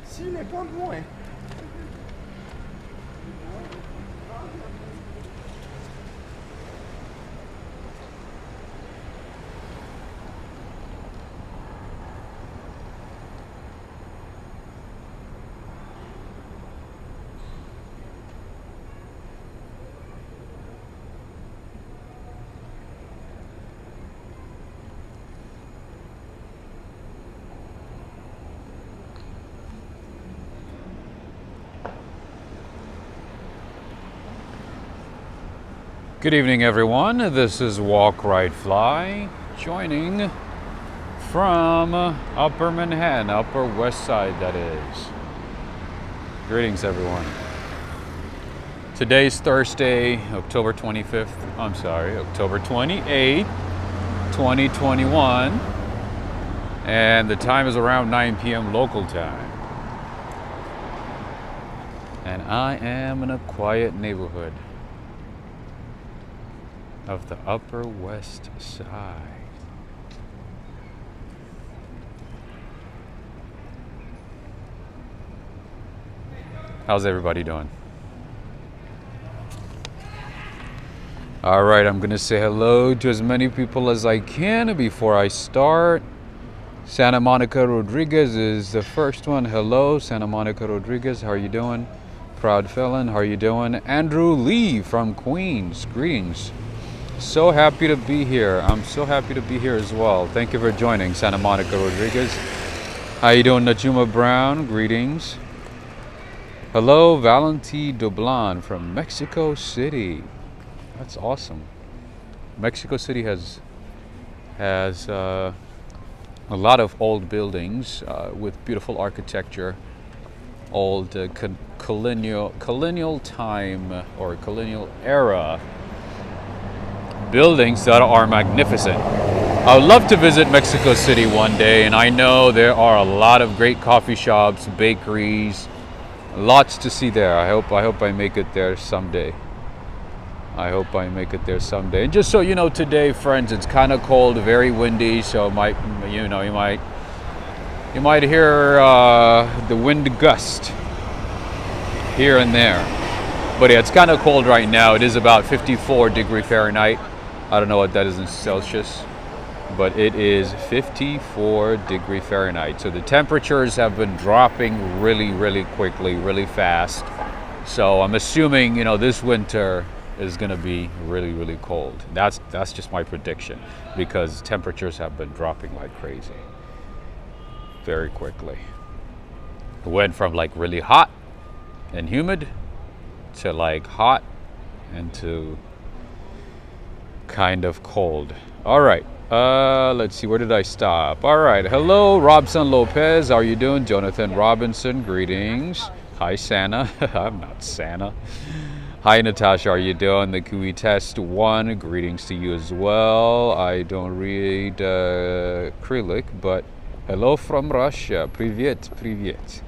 S'il n'est pas loin. Good evening, everyone. This is Walk, Ride, Fly, joining from Upper Manhattan, Upper West Side, that is. Greetings, everyone. Today's Thursday, October 28th, 2021, and the time is around 9 p.m. local time. And I am in a quiet neighborhood of the Upper West Side. How's everybody doing? All right, I'm gonna say hello to as many people as I can before I start. Santa Monica Rodriguez is the first one. Hello, Santa Monica Rodriguez, how are you doing? Proud Felon, how are you doing? Andrew Lee from Queens, greetings. So happy to be here. I'm so happy to be here as well. Thank you for joining, Santa Monica Rodriguez. How you doing, Najuma Brown? Greetings. Hello, Valenti Doblan from Mexico City. That's awesome. Mexico City has a lot of old buildings with beautiful architecture, old colonial time or colonial era buildings that are magnificent. I would love to visit Mexico City one day, and I know there are a lot of great coffee shops, bakeries, lots to see there. I hope I make it there someday. And just so you know, today, friends, it's kind of cold, very windy, so you might hear the wind gust here and there. But yeah, it's kind of cold right now. It is about 54 degrees Fahrenheit. I don't know what that is in Celsius, but it is 54 degrees Fahrenheit. So the temperatures have been dropping really, really quickly, really fast. So I'm assuming, this winter is going to be really, really cold. That's just my prediction, because temperatures have been dropping like crazy very quickly. It went from like really hot and humid to like hot and to kind of cold. All right, let's see, where did I stop? All right, hello, Robson Lopez, how are you doing? Jonathan Robinson, greetings. Hi, Santa. I'm not Santa. Hi, Natasha, how are you doing? The QE Test 1, greetings to you as well. I don't read Acrylic, but hello from Russia. Привет, привет.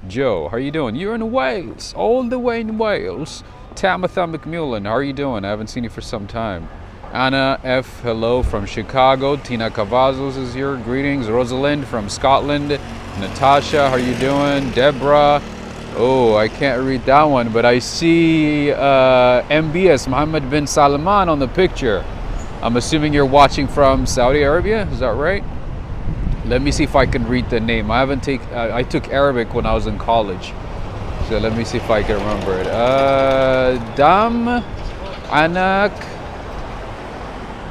Joe, how are you doing? You're in Wales, all the way in Wales. Tamitha McMullen, how are you doing? I haven't seen you for some time. Anna F, hello from Chicago. Tina Cavazos is here, greetings. Rosalind from Scotland. Natasha, how are you doing? Deborah, oh, I can't read that one, but I see MBS, Mohammed bin Salman, on the picture. I'm assuming you're watching from Saudi Arabia, is that right? Let me see if I can read the name. I took Arabic when I was in college, so let me see if I can remember it. Dam Anak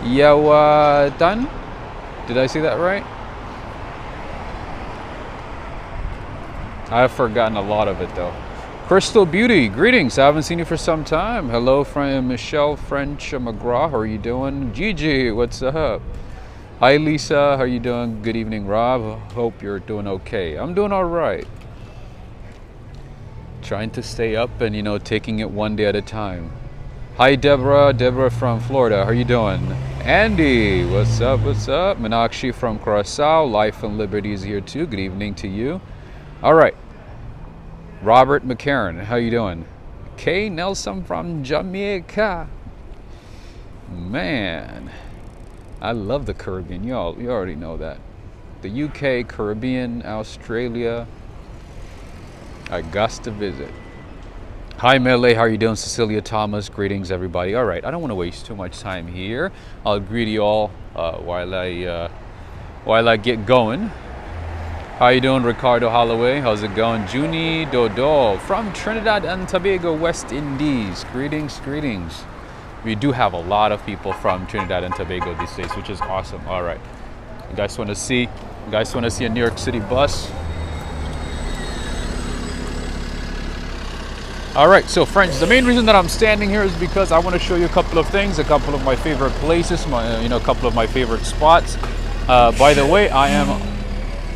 Yawatan. Did I say that right? I've forgotten a lot of it though. Crystal Beauty, greetings. I haven't seen you for some time. Hello, friend Michelle French McGraw. How are you doing? Gigi, what's up? Hi, Lisa. How are you doing? Good evening, Rob. Hope you're doing okay. I'm doing all right. Trying to stay up and, taking it one day at a time. Hi, Deborah. Deborah from Florida. How are you doing? Andy, what's up? What's up? Meenakshi from Curacao. Life and Liberty is here too. Good evening to you. All right. Robert McCarran, how you doing? Kay Nelson from Jamaica. Man, I love the Caribbean. You already know that. the UK, Caribbean, Australia. Augusta visit. Hi Mele, how are you doing? Cecilia Thomas, greetings everybody. All right, I don't want to waste too much time here. I'll greet you all while I get going. How you doing, Ricardo Holloway? How's it going? Junie Dodo from Trinidad and Tobago, West Indies. Greetings, greetings. We do have a lot of people from Trinidad and Tobago these days, which is awesome. All right, you guys want to see a New York City bus? All right, so friends, the main reason that I'm standing here is because I want to show you a couple of things, a couple of my favorite places, a couple of my favorite spots. By the way, I am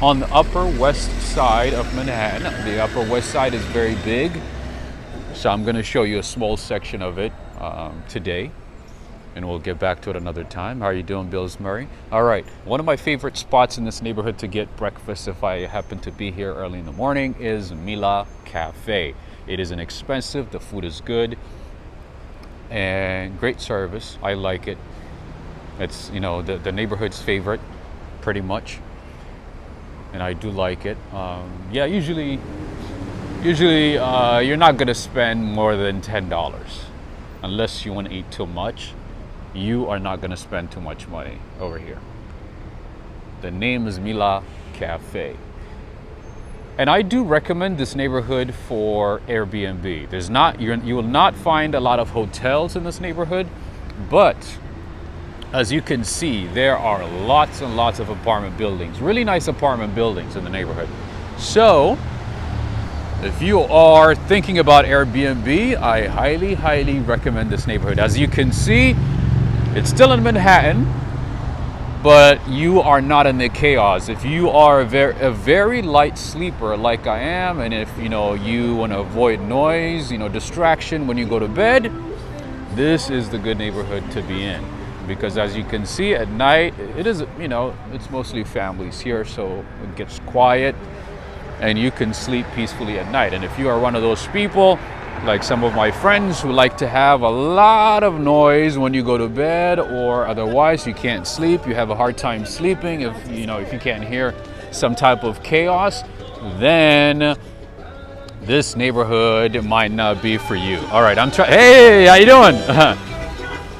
on the Upper West Side of Manhattan. The Upper West Side is very big, so I'm going to show you a small section of it today, and we'll get back to it another time. How are you doing, Bills Murray? All right, one of my favorite spots in this neighborhood to get breakfast if I happen to be here early in the morning is Mila Cafe. It is inexpensive, the food is good, and great service. I like it. It's, the neighborhood's favorite, pretty much. And I do like it. Yeah, usually you're not gonna spend more than $10 unless you want to eat too much. You are not gonna spend too much money over here. The name is Mila Cafe, and I do recommend this neighborhood for Airbnb. You will not find a lot of hotels in this neighborhood, but as you can see, there are lots and lots of apartment buildings, really nice apartment buildings in the neighborhood. So, if you are thinking about Airbnb, I highly, highly recommend this neighborhood. As you can see, it's still in Manhattan, but you are not in the chaos. If you are a very light sleeper like I am, and if you want to avoid noise, distraction when you go to bed, this is the good neighborhood to be in. Because as you can see at night, it is, it's mostly families here, so it gets quiet and you can sleep peacefully at night. And if you are one of those people, like some of my friends who like to have a lot of noise when you go to bed, or otherwise you can't sleep, you have a hard time sleeping, if you can't hear some type of chaos, then this neighborhood might not be for you. All right, hey, how you doing?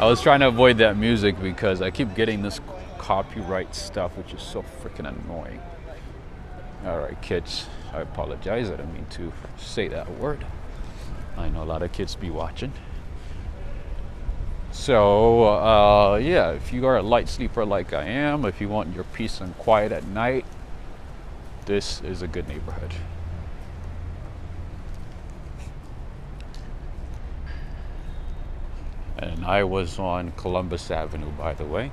I was trying to avoid that music because I keep getting this copyright stuff, which is so freaking annoying. All right, kids, I apologize. I didn't mean to say that word. I know a lot of kids be watching. So, yeah, if you are a light sleeper like I am, if you want your peace and quiet at night, this is a good neighborhood. And I was on Columbus Avenue, by the way.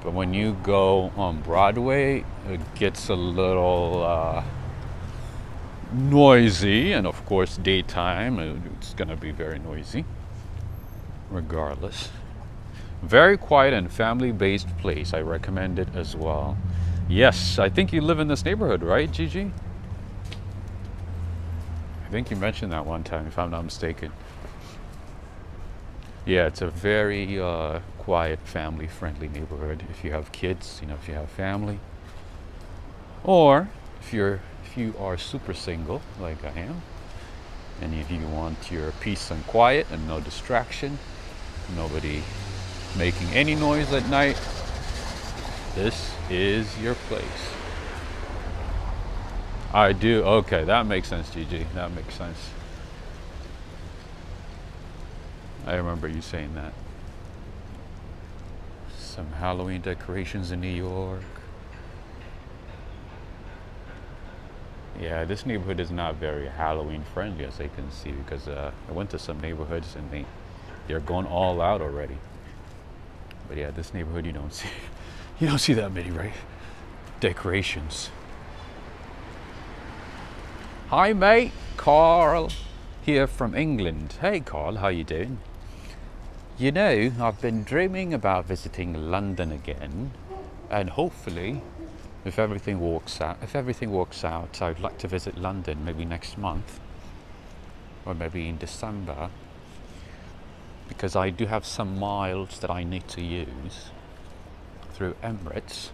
But when you go on Broadway, it gets a little noisy. And of course, daytime, it's going to be very noisy, regardless. Very quiet and family-based place. I recommend it as well. Yes, I think you live in this neighborhood, right, Gigi? I think you mentioned that one time, if I'm not mistaken. Yeah, it's a very quiet, family-friendly neighborhood. If you have kids, if you have family, or if you are super single like I am, and if you want your peace and quiet and no distraction, nobody making any noise at night, this is your place. I do. Okay, that makes sense, Gigi. That makes sense. I remember you saying that. Some Halloween decorations in New York. Yeah, this neighborhood is not very Halloween friendly, as I can see, because I went to some neighborhoods and they're going all out already. But yeah, this neighborhood you don't see that many, right? Decorations. Hi mate, Carl here from England. Hey Carl, how you doing? I've been dreaming about visiting London again, and hopefully, if everything works out, I'd like to visit London maybe next month, or maybe in December, because I do have some miles that I need to use through Emirates.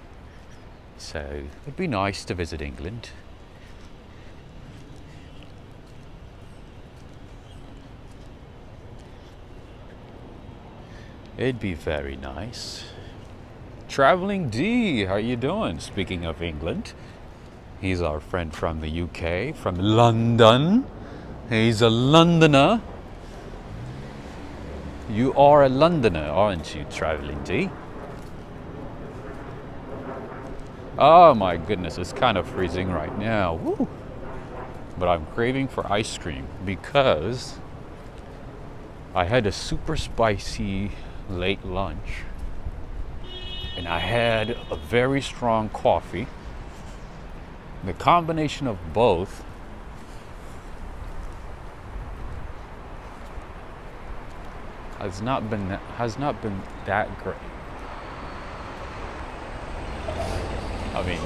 So it'd be nice to visit England. It'd be very nice. Traveling D, how you doing? Speaking of England, he's our friend from the UK, from London. He's a Londoner. You are a Londoner, aren't you, Traveling D? Oh my goodness, it's kind of freezing right now. Woo. But I'm craving for ice cream because I had a super spicy late lunch and I had a very strong coffee. The combination of both has not been that great. I mean,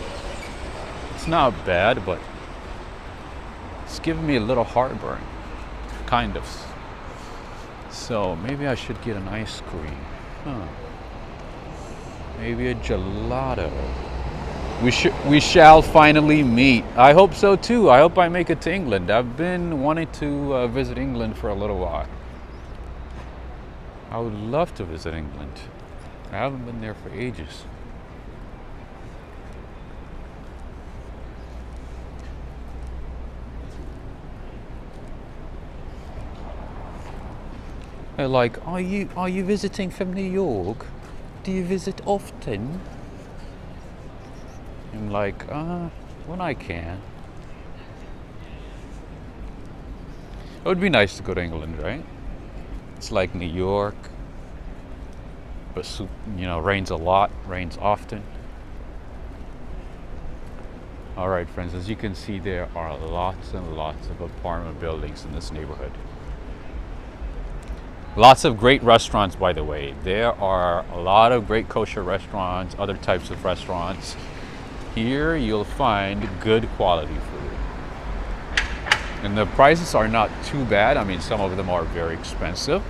it's not bad, but it's giving me a little heartburn, kind of. So maybe I should get an ice cream. Maybe a gelato. We shall finally meet. I hope so too. I hope I make it to England. I've been wanting to visit England for a little while. I would love to visit England. I haven't been there for ages. They're like, are you visiting from New York? Do you visit often? I'm like, when I can. It would be nice to go to England, right? It's like New York, but rains a lot, rains often. All right, friends, as you can see, there are lots and lots of apartment buildings in this neighborhood. Lots of great restaurants, by the way. There are a lot of great kosher restaurants, other types of restaurants. Here you'll find good quality food. And the prices are not too bad. I mean, some of them are very expensive,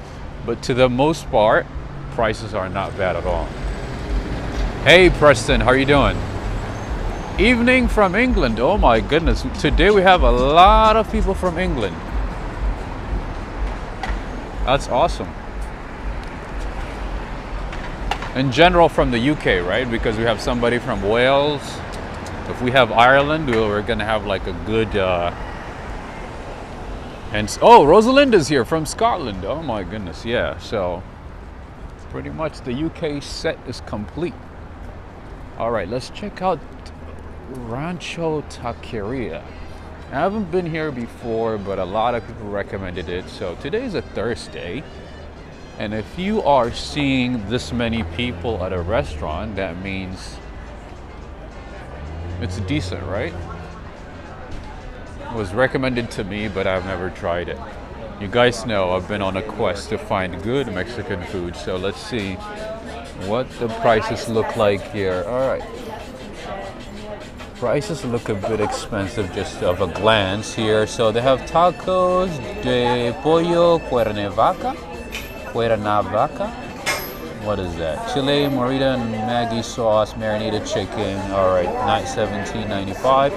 but to the most part, prices are not bad at all. Hey Preston, how are you doing? Evening from England. Oh my goodness. Today we have a lot of people from England. That's awesome. In general from the UK, right? Because we have somebody from Wales. If we have Ireland, we're gonna have like a good and oh, Rosalinda's here from Scotland. Oh my goodness, yeah. So pretty much the UK set is complete. All right, let's check out Rancho Taqueria. I haven't been here before, but a lot of people recommended it. So today's a Thursday, and if you are seeing this many people at a restaurant, that means it's decent, right? It was recommended to me, but I've never tried it. You guys know I've been on a quest to find good Mexican food, so let's see what the prices look like here. All right. Prices look a bit expensive just of a glance here. So they have tacos de pollo cuernavaca. What is that? Chile, morita, and Maggi sauce, marinated chicken. All right, $17.95.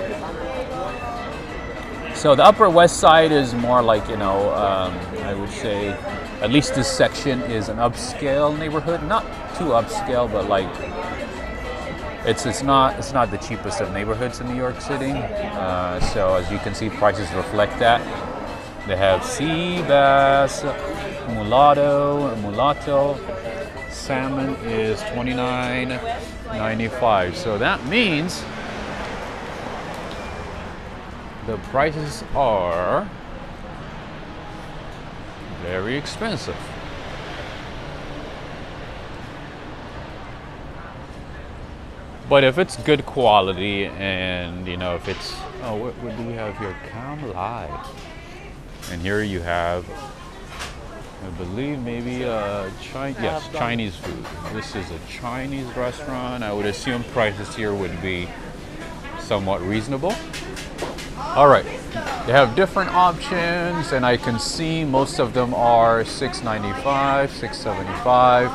So the Upper West Side is more like, I would say, at least this section is an upscale neighborhood. Not too upscale, but like, it's not the cheapest of neighborhoods in New York City. So as you can see, prices reflect that. They have sea bass, mulatto. Salmon is $29.95. So that means the prices are very expensive. But if it's good quality and, if it's, what do we have here? Come live. And here you have, I believe maybe Chinese food. This is a Chinese restaurant. I would assume prices here would be somewhat reasonable. All right, they have different options, and I can see most of them are $6.95, $6.75.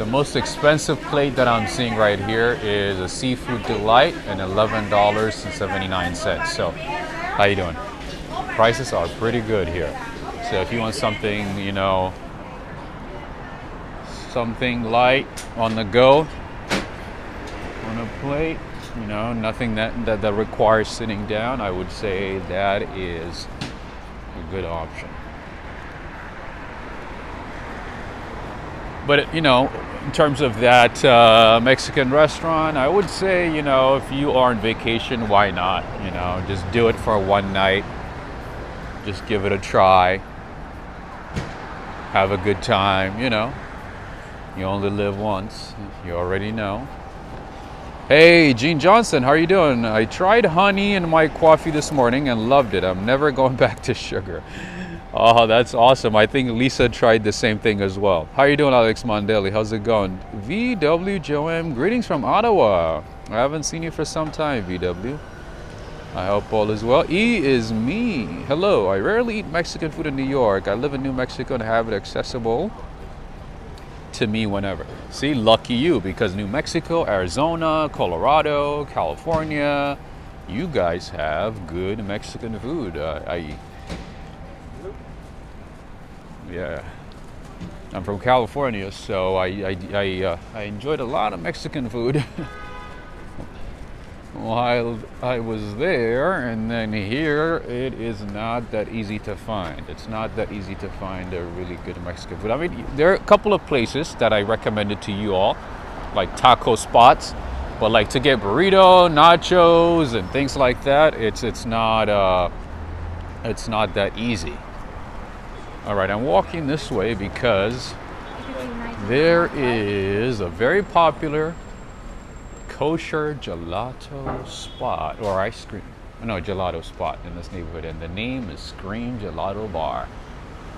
The most expensive plate that I'm seeing right here is a seafood delight and $11.79. So, how you doing? Prices are pretty good here. So if you want something, you know, something light on the go, on a plate, you know, nothing that requires sitting down, I would say that is a good option. But, you know, in terms of that Mexican restaurant, I would say, you know, if you are on vacation, why not? You know, just do it for one night. Just give it a try. Have a good time, you know. You only live once. You already know. Hey, Gene Johnson, how are you doing? I tried honey in my coffee this morning and loved it. I'm never going back to sugar. Oh, that's awesome. I think Lisa tried the same thing as well. How are you doing, Alex Mondelli? How's it going? VWJOM, greetings from Ottawa. I haven't seen you for some time, VW. I hope all is well. E is me. Hello, I rarely eat Mexican food in New York. I live in New Mexico and have it accessible to me whenever. See, lucky you, because New Mexico, Arizona, Colorado, California, you guys have good Mexican food. Yeah, I'm from California, so I enjoyed a lot of Mexican food while I was there, and then here it is not that easy to find. It's not that easy to find a really good Mexican food. I mean, there are a couple of places that I recommended to you all, like taco spots, but like to get burrito, nachos, and things like that, it's not that easy. All right, I'm walking this way because there is a very popular kosher gelato spot, or ice cream, no, gelato spot in this neighborhood, and the name is Scream Gelato Bar.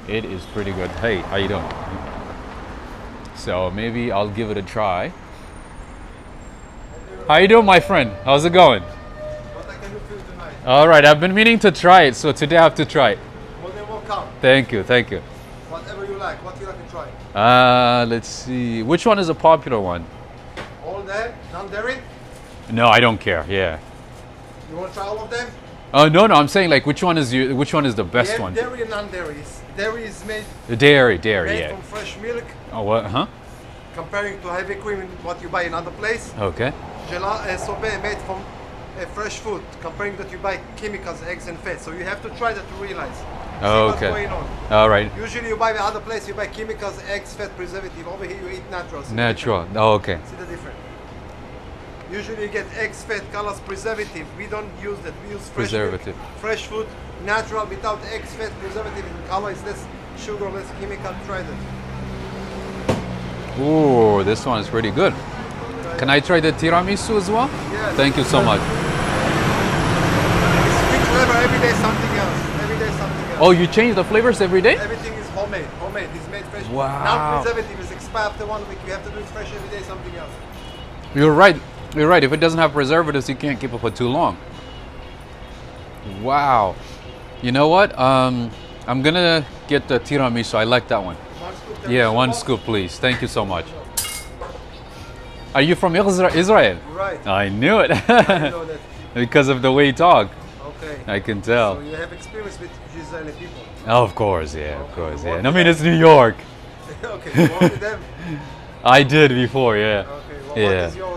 It is pretty good. Hey, how you doing? So maybe I'll give it a try. How you doing, my friend? How's it going? What I can do for you tonight? All right, I've been meaning to try it, so today I have to try it. Well, then welcome. Thank you, thank you. Whatever you like. What you like to try? Let's see. Which one is a popular one? All day? Non-dairy? No, I don't care. Yeah. You want to try all of them? Oh no, I'm saying like which one is the best one? Dairy and non-dairy. Dairy is made Dairy, made yeah. from fresh milk, Oh, what? Huh? comparing to heavy cream what you buy in other place. Okay. Sorbet made from fresh food, comparing that you buy chemicals, eggs and fat. So you have to try that to realize. See what's Okay. going on. All right. Usually you buy the other place, you buy chemicals, eggs, fat, preservative. Over here you eat natural. See the Natural. Oh, okay. difference? See the difference? Usually you get eggs, fat, colors, preservative. We don't use that. We use fresh Preservative. milk, fresh food, natural, without eggs, fat, preservative, and color. It's less sugar, less chemical. Try that. Ooh, this one is pretty good. Can I try the tiramisu as well? Yes. Thank you so much. Switch flavor every day, something else. Every day, something else. Oh, you change the flavors every day? Everything is homemade. Homemade. It's made fresh. Wow. Non-preservative is expired after 1 week. You have to do it fresh every day, something else. You're right. You're right. If it doesn't have preservatives, you can't keep it for too long. Wow. You know what? I'm gonna get the tiramisu. I like that one. One scoop. Yeah, tiramisu one box. scoop, please. Thank you so much. Are you from Israel? Right. I knew it. I know that. Because of the way you talk. Okay. I can tell. So you have experience with Israeli people. Of course, yeah, of Okay, course, you yeah. work And I with mean, them? it's New York. Okay. You work with them. I did before, yeah. Okay. Well, Yeah. What is your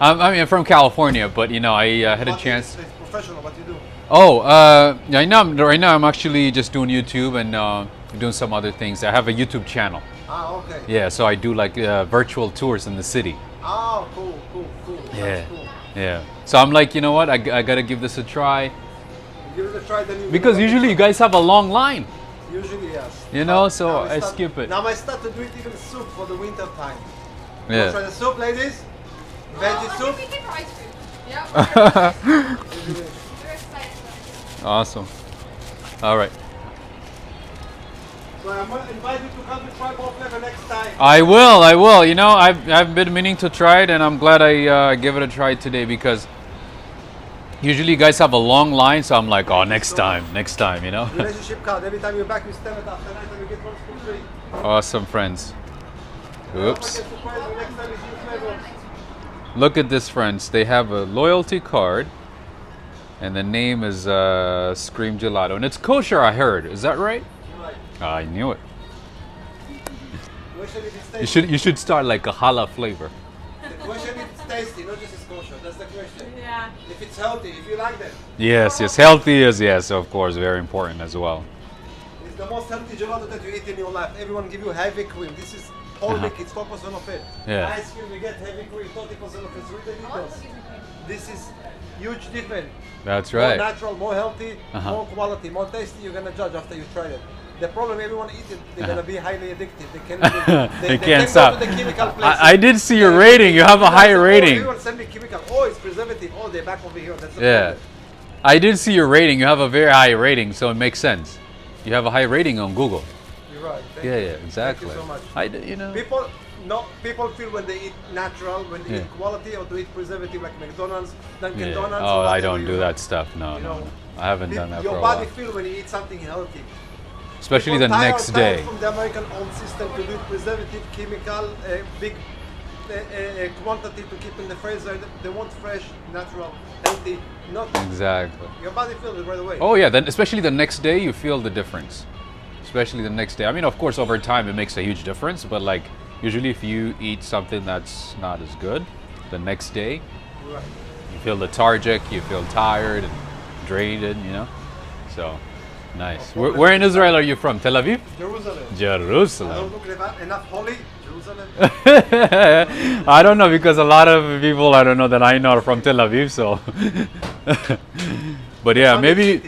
I mean, I'm from California, but you know, I had a what chance. is- It's professional. What you do? Oh, right now I'm actually just doing YouTube and doing some other things. I have a YouTube channel. Ah, okay. Yeah, so I do like virtual tours in the city. Oh, cool. Yeah. That's cool. Yeah. So I'm like, you know what? I gotta give this a try Give it a try, then you because will- usually you guys have a long line. Usually, yes. You know, But so now we I skip it. Now I start to do it even soup for the winter time. You Yeah. wanna try the soup, ladies? Veggie soup? We came for ice cream. Yeah. We're excited. Awesome. All right. So I'm gonna invite you to come to try more flavor next time. I will. You know, I've been meaning to try it, and I'm glad I give it a try today because usually you guys have a long line, so I'm like, oh, next time, you know. Relationship card. Every time you're back, you stand it after night and you get one scoop free. Awesome, friends. Oops. Look at this, friends. They have a loyalty card, and the name is Scream Gelato, and it's kosher. I heard. Is that right? I knew it. You should start like a challah flavor. The question if it's tasty, not just it's kosher. That's the question. Yeah. If it's healthy, if you like that. Yes, healthy is yes, of course, very important as well. It's the most healthy gelato that you eat in your life. Everyone give you heavy cream. This is whole milk. It's 4% of it. Yeah. Ice cream, you get heavy cream, 30% of it. Read the details. This is huge difference. That's More right. natural, more healthy, more quality, more tasty. You're gonna judge after you try it. The problem, everyone eat it, they're gonna be highly addicted. They can't. They They can't go stop. to the chemical places. I did see your rating. You have a high rating. Everyone send me chemical. Oh, it's preservative. Oh, they're back over here. That's the Yeah. problem. I did see your rating. You have a very high rating, so it makes sense. You have a high rating on Google. You're right. Thank Yeah, you. yeah, exactly. Thank you so much. You know. People feel when they eat natural, when they Yeah. eat quality, or to eat preservative like McDonald's, Dunkin' Yeah. Donuts. Oh, or I whatever don't you do know. that stuff. No, You no, know, no. I haven't done that for Your a body while. feel when you eat something healthy. Especially People the next tired day. from the American old system to do preservative, chemical, big quantity to keep in the freezer. They want fresh, natural, healthy, not. Exactly. Your body feels it right away. Oh yeah, then especially the next day you feel the difference. Especially the next day. I mean, of course, over time it makes a huge difference, but like usually if you eat something that's not as good, the next day Right. you feel lethargic, you feel tired and drained, you know. So nice. Where in Israel are you from? Tel Aviv? Jerusalem. I Jerusalem. don't look enough holy. Jerusalem. I don't know because a lot of people I don't know that I know are from Tel Aviv, so. But yeah, maybe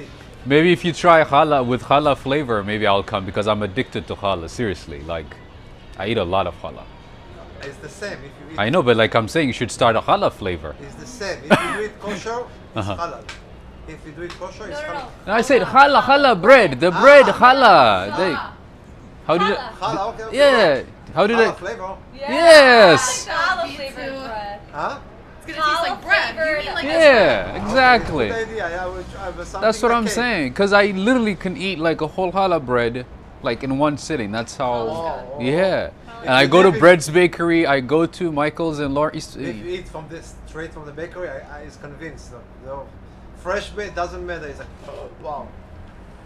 if you try challah with challah flavor, maybe I'll come because I'm addicted to challah. Seriously, like I eat a lot of challah. It's the same. If you eat, I know, but like I'm saying, you should start a challah flavor. it's the same. If you do it kosher, it's halal. If you do it kosher, it's halal. No, I said challah bread. The bread challah. They, how did it? Halal, okay, okay. Yeah. How did Halal it? flavor. Yes. Challah flavored bread. Huh? It's gonna taste like bread. You mean like Yeah, exactly. Good idea. Yeah, I have something That's what like I'm cake. saying. Because I literally can eat like a whole challah bread, like in one sitting. That's how. Oh, Yeah. And I go to Bread's Bakery. I go to Michael's and Lawrence. If you eat from this straight from the bakery, I is convinced. No, fresh bread doesn't matter. It's like, oh, wow.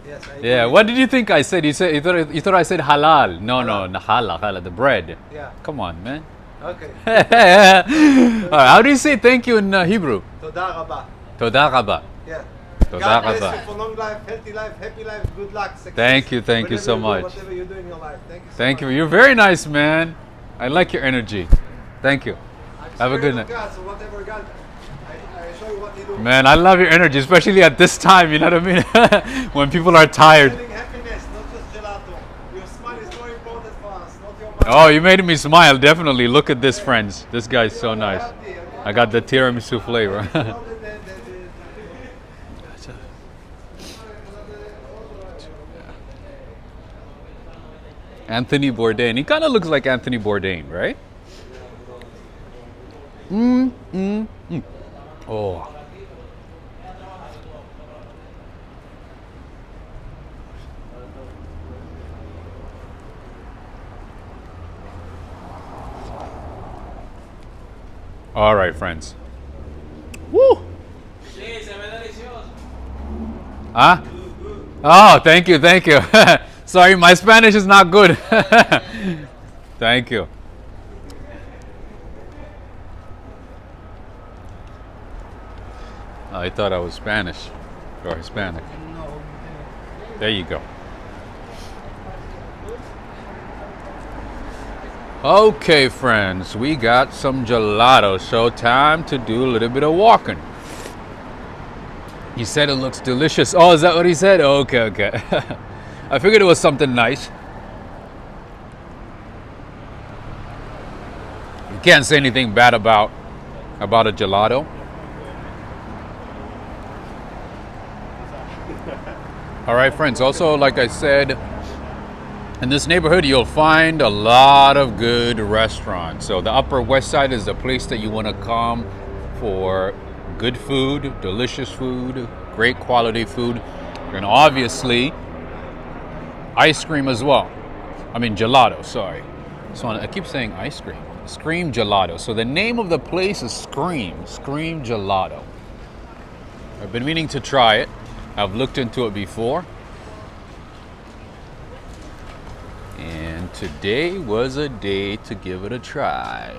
Yes. I Yeah. agree. What did you think I said? You thought I said halal. No, halal, the bread. Yeah. Come on, man. Okay. All right, how do you say thank you in Hebrew? Toda rabba. Toda rabba. Yeah. Toda God bless rabba. you for long life, healthy life, happy life, good luck, success. Thank you Whatever so do, much. Whatever you do in your life. Thank you so Thank much. you. You're very nice, man. I like your energy. Thank you. Have a good night. God, so whatever God, I show you what he do. Man, I love your energy, especially at this time, you know what I mean? When people are tired. Feeling happiness, not just gelato. Your smile is more important for us, not your Oh, money. you made me smile, definitely. Look at this, friends. This guy's so nice. I got the tiramisu flavor. Anthony Bourdain. He kind of looks like Anthony Bourdain, right? Oh. All right, friends. Woo! Huh? Oh, thank you. Sorry, my Spanish is not good. Thank you. I thought I was Spanish or Hispanic. There you go. Okay, friends, we got some gelato, so time to do a little bit of walking. He said it looks delicious. Oh, is that what he said? Okay. I figured it was something nice. You can't say anything bad about a gelato. All right, friends. Also, like I said, in this neighborhood, you'll find a lot of good restaurants. So the Upper West Side is the place that you want to come for good food, delicious food, great quality food, and obviously ice cream as well. I mean gelato, sorry. So I keep saying ice cream. Scream Gelato. So the name of the place is Scream Gelato. I've been meaning to try it. I've looked into it before. And today was a day to give it a try.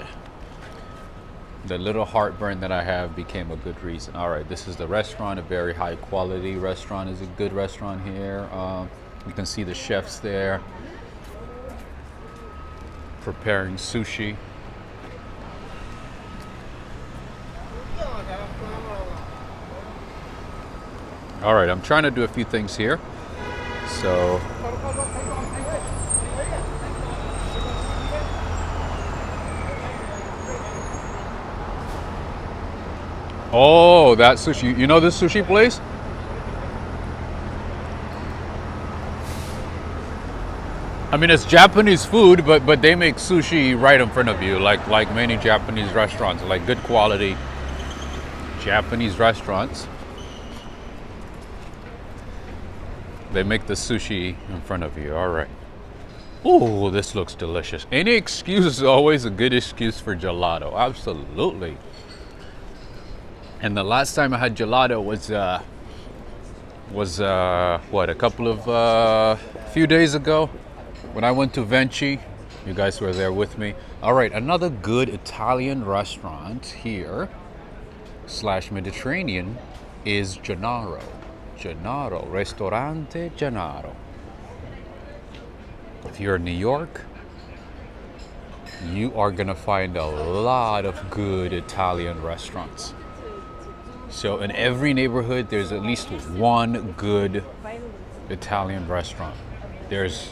The little heartburn that I have became a good reason. All right, this is the restaurant, a very high quality restaurant. It's a good restaurant here. You can see the chefs there preparing sushi. All right, I'm trying to do a few things here. So, oh, that sushi. You know this sushi place? I mean, it's Japanese food, but they make sushi right in front of you, like many Japanese restaurants, like good quality Japanese restaurants. They make the sushi in front of you. All right. Oh, this looks delicious. Any excuse is always a good excuse for gelato. Absolutely. And the last time I had gelato was what, a couple of few days ago when I went to Vinci. You guys were there with me. All right, another good Italian restaurant here / Mediterranean is Gennaro. Gennaro, Ristorante Gennaro. If you're in New York, you are gonna find a lot of good Italian restaurants. So in every neighborhood, there's at least one good Italian restaurant. There's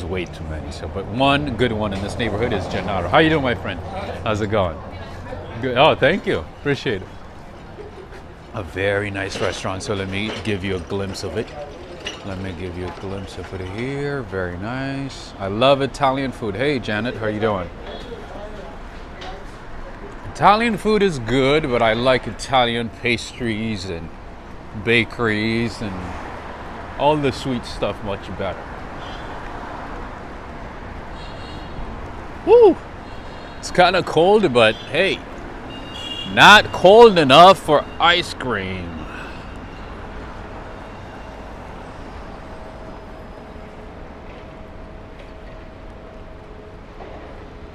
way too many. So, but one good one in this neighborhood is Gennaro. How you doing, my friend? How's it going? Good. Oh, thank you. Appreciate it. A very nice restaurant. So let me give you a glimpse of it. Let me give you a glimpse of it here. Very nice. I love Italian food. Hey, Janet, how are you doing? Italian food is good, but I like Italian pastries and bakeries and all the sweet stuff much better. Woo! It's kind of cold, but hey, not cold enough for ice cream.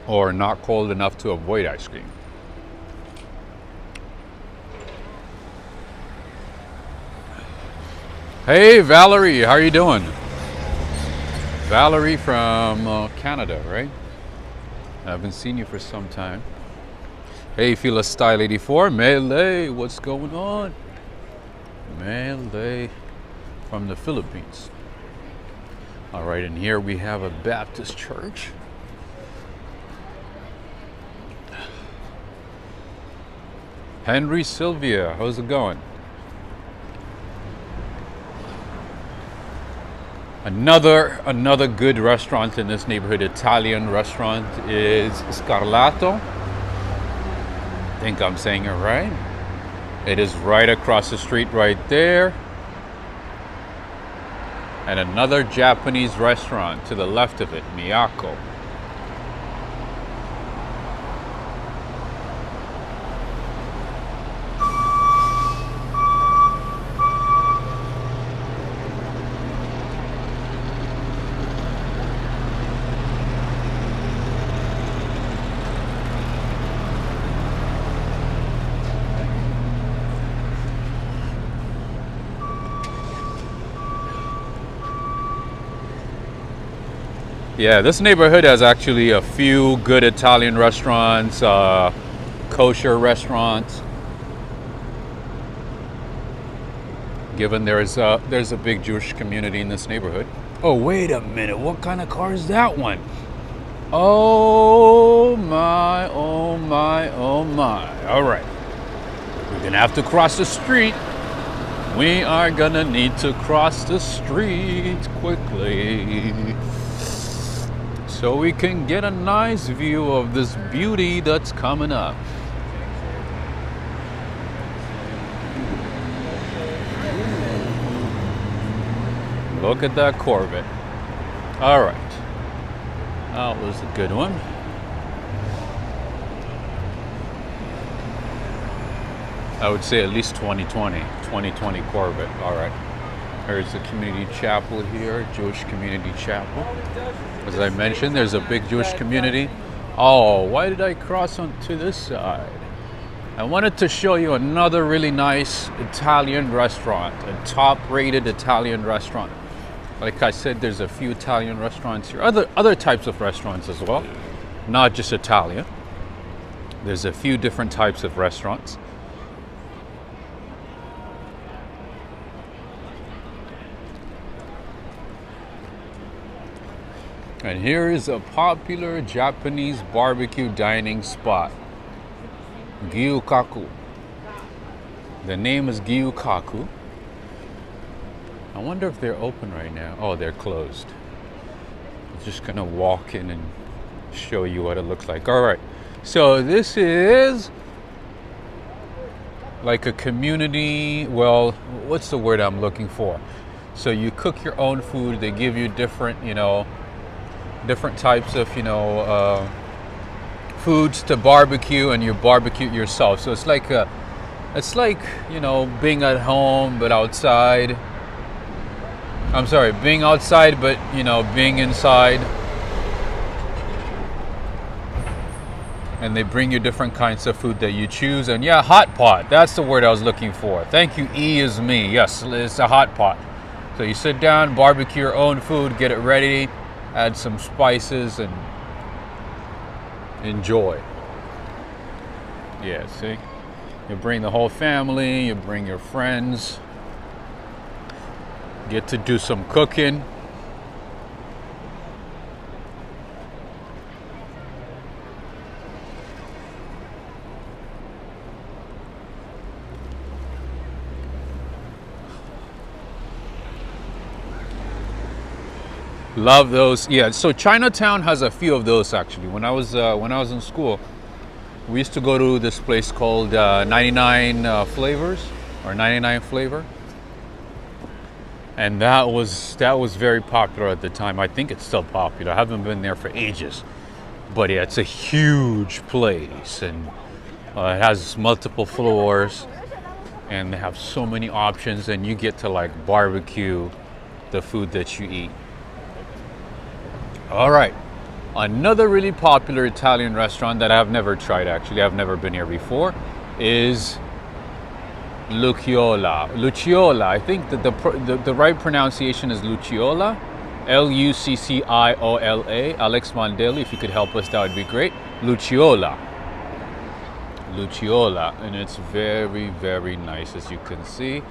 Or not cold enough to avoid ice cream. Hey, Valerie, how are you doing? Valerie from Canada, right? I haven't seen you for some time. Hey, Fila Style 84, Melee, what's going on? Melee from the Philippines. All right, and here we have a Baptist church. Henry Sylvia, how's it going? Another good restaurant in this neighborhood, Italian restaurant, is Scarlato. I think I'm saying it right. It is right across the street right there. And another Japanese restaurant to the left of it, Miyako. Yeah, this neighborhood has actually a few good Italian restaurants, kosher restaurants. Given there's a big Jewish community in this neighborhood. Oh, wait a minute, what kind of car is that one? Oh my, oh my, oh my. All right, we're gonna have to cross the street. We are gonna need to cross the street quickly, so we can get a nice view of this beauty that's coming up. Look at that Corvette. All right. That was a good one. I would say at least 2020 Corvette. All right. There's a community chapel here, Jewish community chapel. As I mentioned, there's a big Jewish community. Oh, why did I cross onto this side? I wanted to show you another really nice Italian restaurant, a top-rated Italian restaurant. Like I said, there's a few Italian restaurants here, other types of restaurants as well, not just Italian. There's a few different types of restaurants. And here is a popular Japanese barbecue dining spot, Gyukaku. The name is Gyukaku. I wonder if they're open right now. Oh, they're closed. I'm just gonna walk in and show you what it looks like. All right, so this is like a community, well, what's the word I'm looking for? So you cook your own food. They give you different, different types of, foods to barbecue, and you barbecue yourself. So it's like being at home but outside. I'm sorry, being outside but being inside. And they bring you different kinds of food that you choose. And yeah, hot pot, that's the word I was looking for. Thank you, E is me. Yes, it's a hot pot. So you sit down, barbecue your own food, get it ready, add some spices, and enjoy. Yeah, see? You bring the whole family, you bring your friends, get to do some cooking. Love those. Yeah, so Chinatown has a few of those actually. When I was in school, we used to go to this place called 99 Flavors or 99 Flavor, and that was very popular at the time. I think it's still popular. I haven't been there for ages, but yeah, it's a huge place, and it has multiple floors, and they have so many options, and you get to like barbecue the food that you eat. All right, another really popular Italian restaurant that I've never tried, actually, I've never been here before, is Luciola. Luciola, I think that the right pronunciation is Luciola, Lucciola. Alex Mondeli, if you could help us, that would be great. Luciola, and it's very, very nice, as you can see.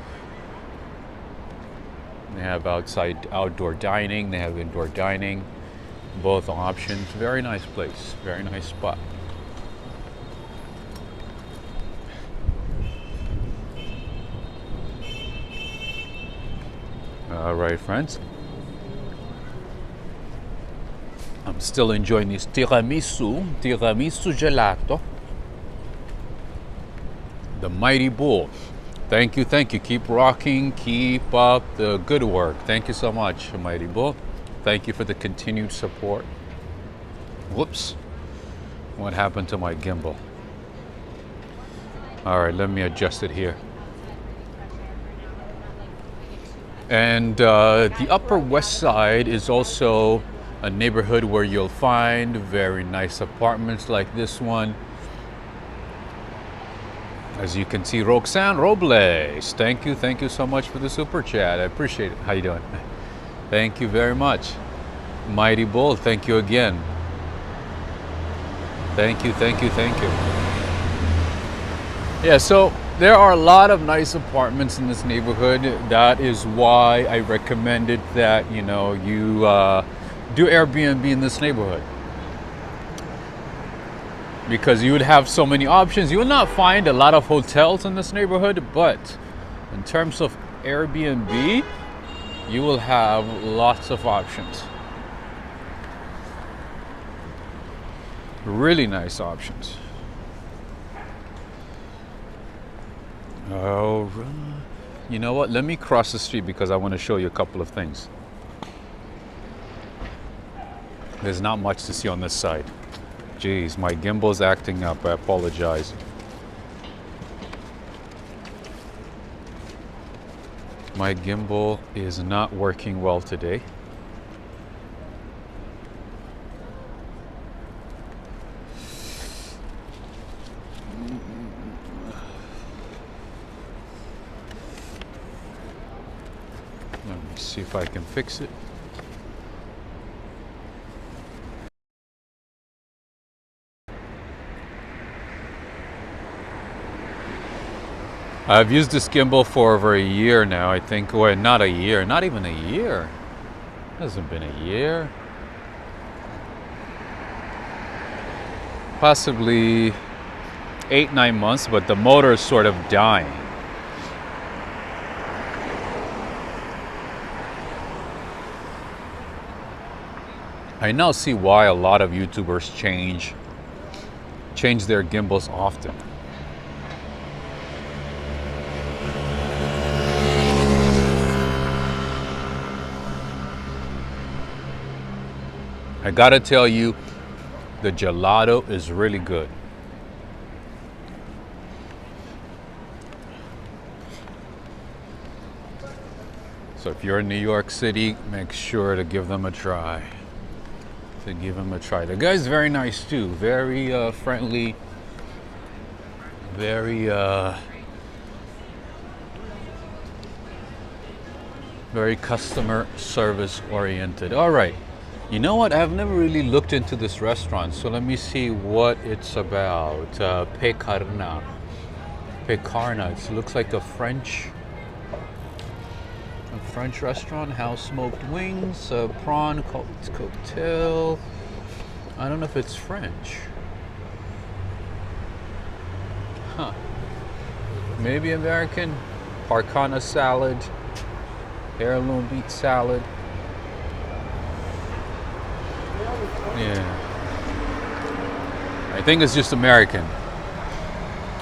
They have outdoor dining, they have indoor dining. Both options. Very nice place, very nice spot. All right, friends. I'm still enjoying this tiramisu gelato. The Mighty Bull. Thank you. Keep rocking, keep up the good work. Thank you so much, Mighty Bull. Thank you for the continued support. Whoops. What happened to my gimbal? All right, let me adjust it here. And the Upper West Side is also a neighborhood where you'll find very nice apartments like this one. As you can see, Roxanne Robles. Thank you so much for the super chat. I appreciate it. How you doing? Thank you very much. Mighty Bull, thank you again. Thank you. Yeah, so there are a lot of nice apartments in this neighborhood. That is why I recommended that, you do Airbnb in this neighborhood. Because you would have so many options. You will not find a lot of hotels in this neighborhood, but in terms of Airbnb, you will have lots of options. Really nice options. All right. You know what? Let me cross the street because I want to show you a couple of things. There's not much to see on this side. Jeez, my gimbal's acting up. I apologize. My gimbal is not working well today. Let me see if I can fix it. I've used this gimbal for over a year now, I think. Well, not a year, not even a year. It hasn't been a year. Possibly 8-9 months, but the motor is sort of dying. I now see why a lot of YouTubers change their gimbals often. I gotta tell you, the gelato is really good. So if you're in New York City, make sure to give them a try. The guy's very nice too, very friendly, very customer service oriented. All right. You know what? I've never really looked into this restaurant, so let me see what it's about. Pecarna. It looks like a French restaurant. House smoked wings, prawn cocktail. I don't know if it's French. Huh. Maybe American. Parcana salad. Heirloom beet salad. Yeah. I think it's just American.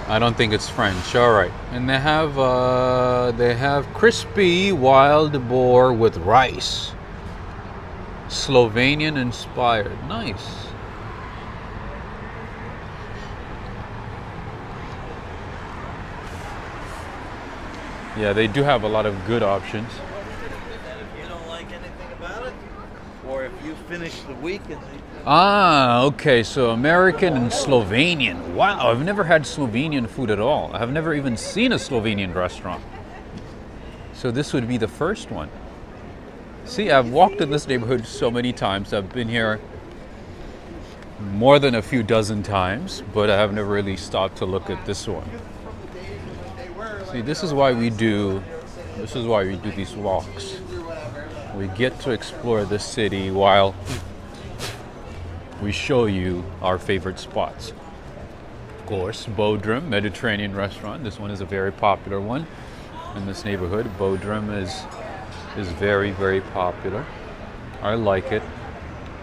I don't think it's French. All right. And they have crispy wild boar with rice. Slovenian inspired. Nice. Yeah, they do have a lot of good options. If you don't like anything about it, or if you finish the week and Ah, okay, so American and Slovenian. Wow, I've never had Slovenian food at all. I've never even seen a Slovenian restaurant. So this would be the first one. See, I've walked in this neighborhood so many times. I've been here more than a few dozen times, but I have never really stopped to look at this one. See, this is why we do these walks. We get to explore the city while we show you our favorite spots. Of course, Bowdrim, Mediterranean restaurant. This one is a very popular one in this neighborhood. Bowdrim is very, very popular. I like it.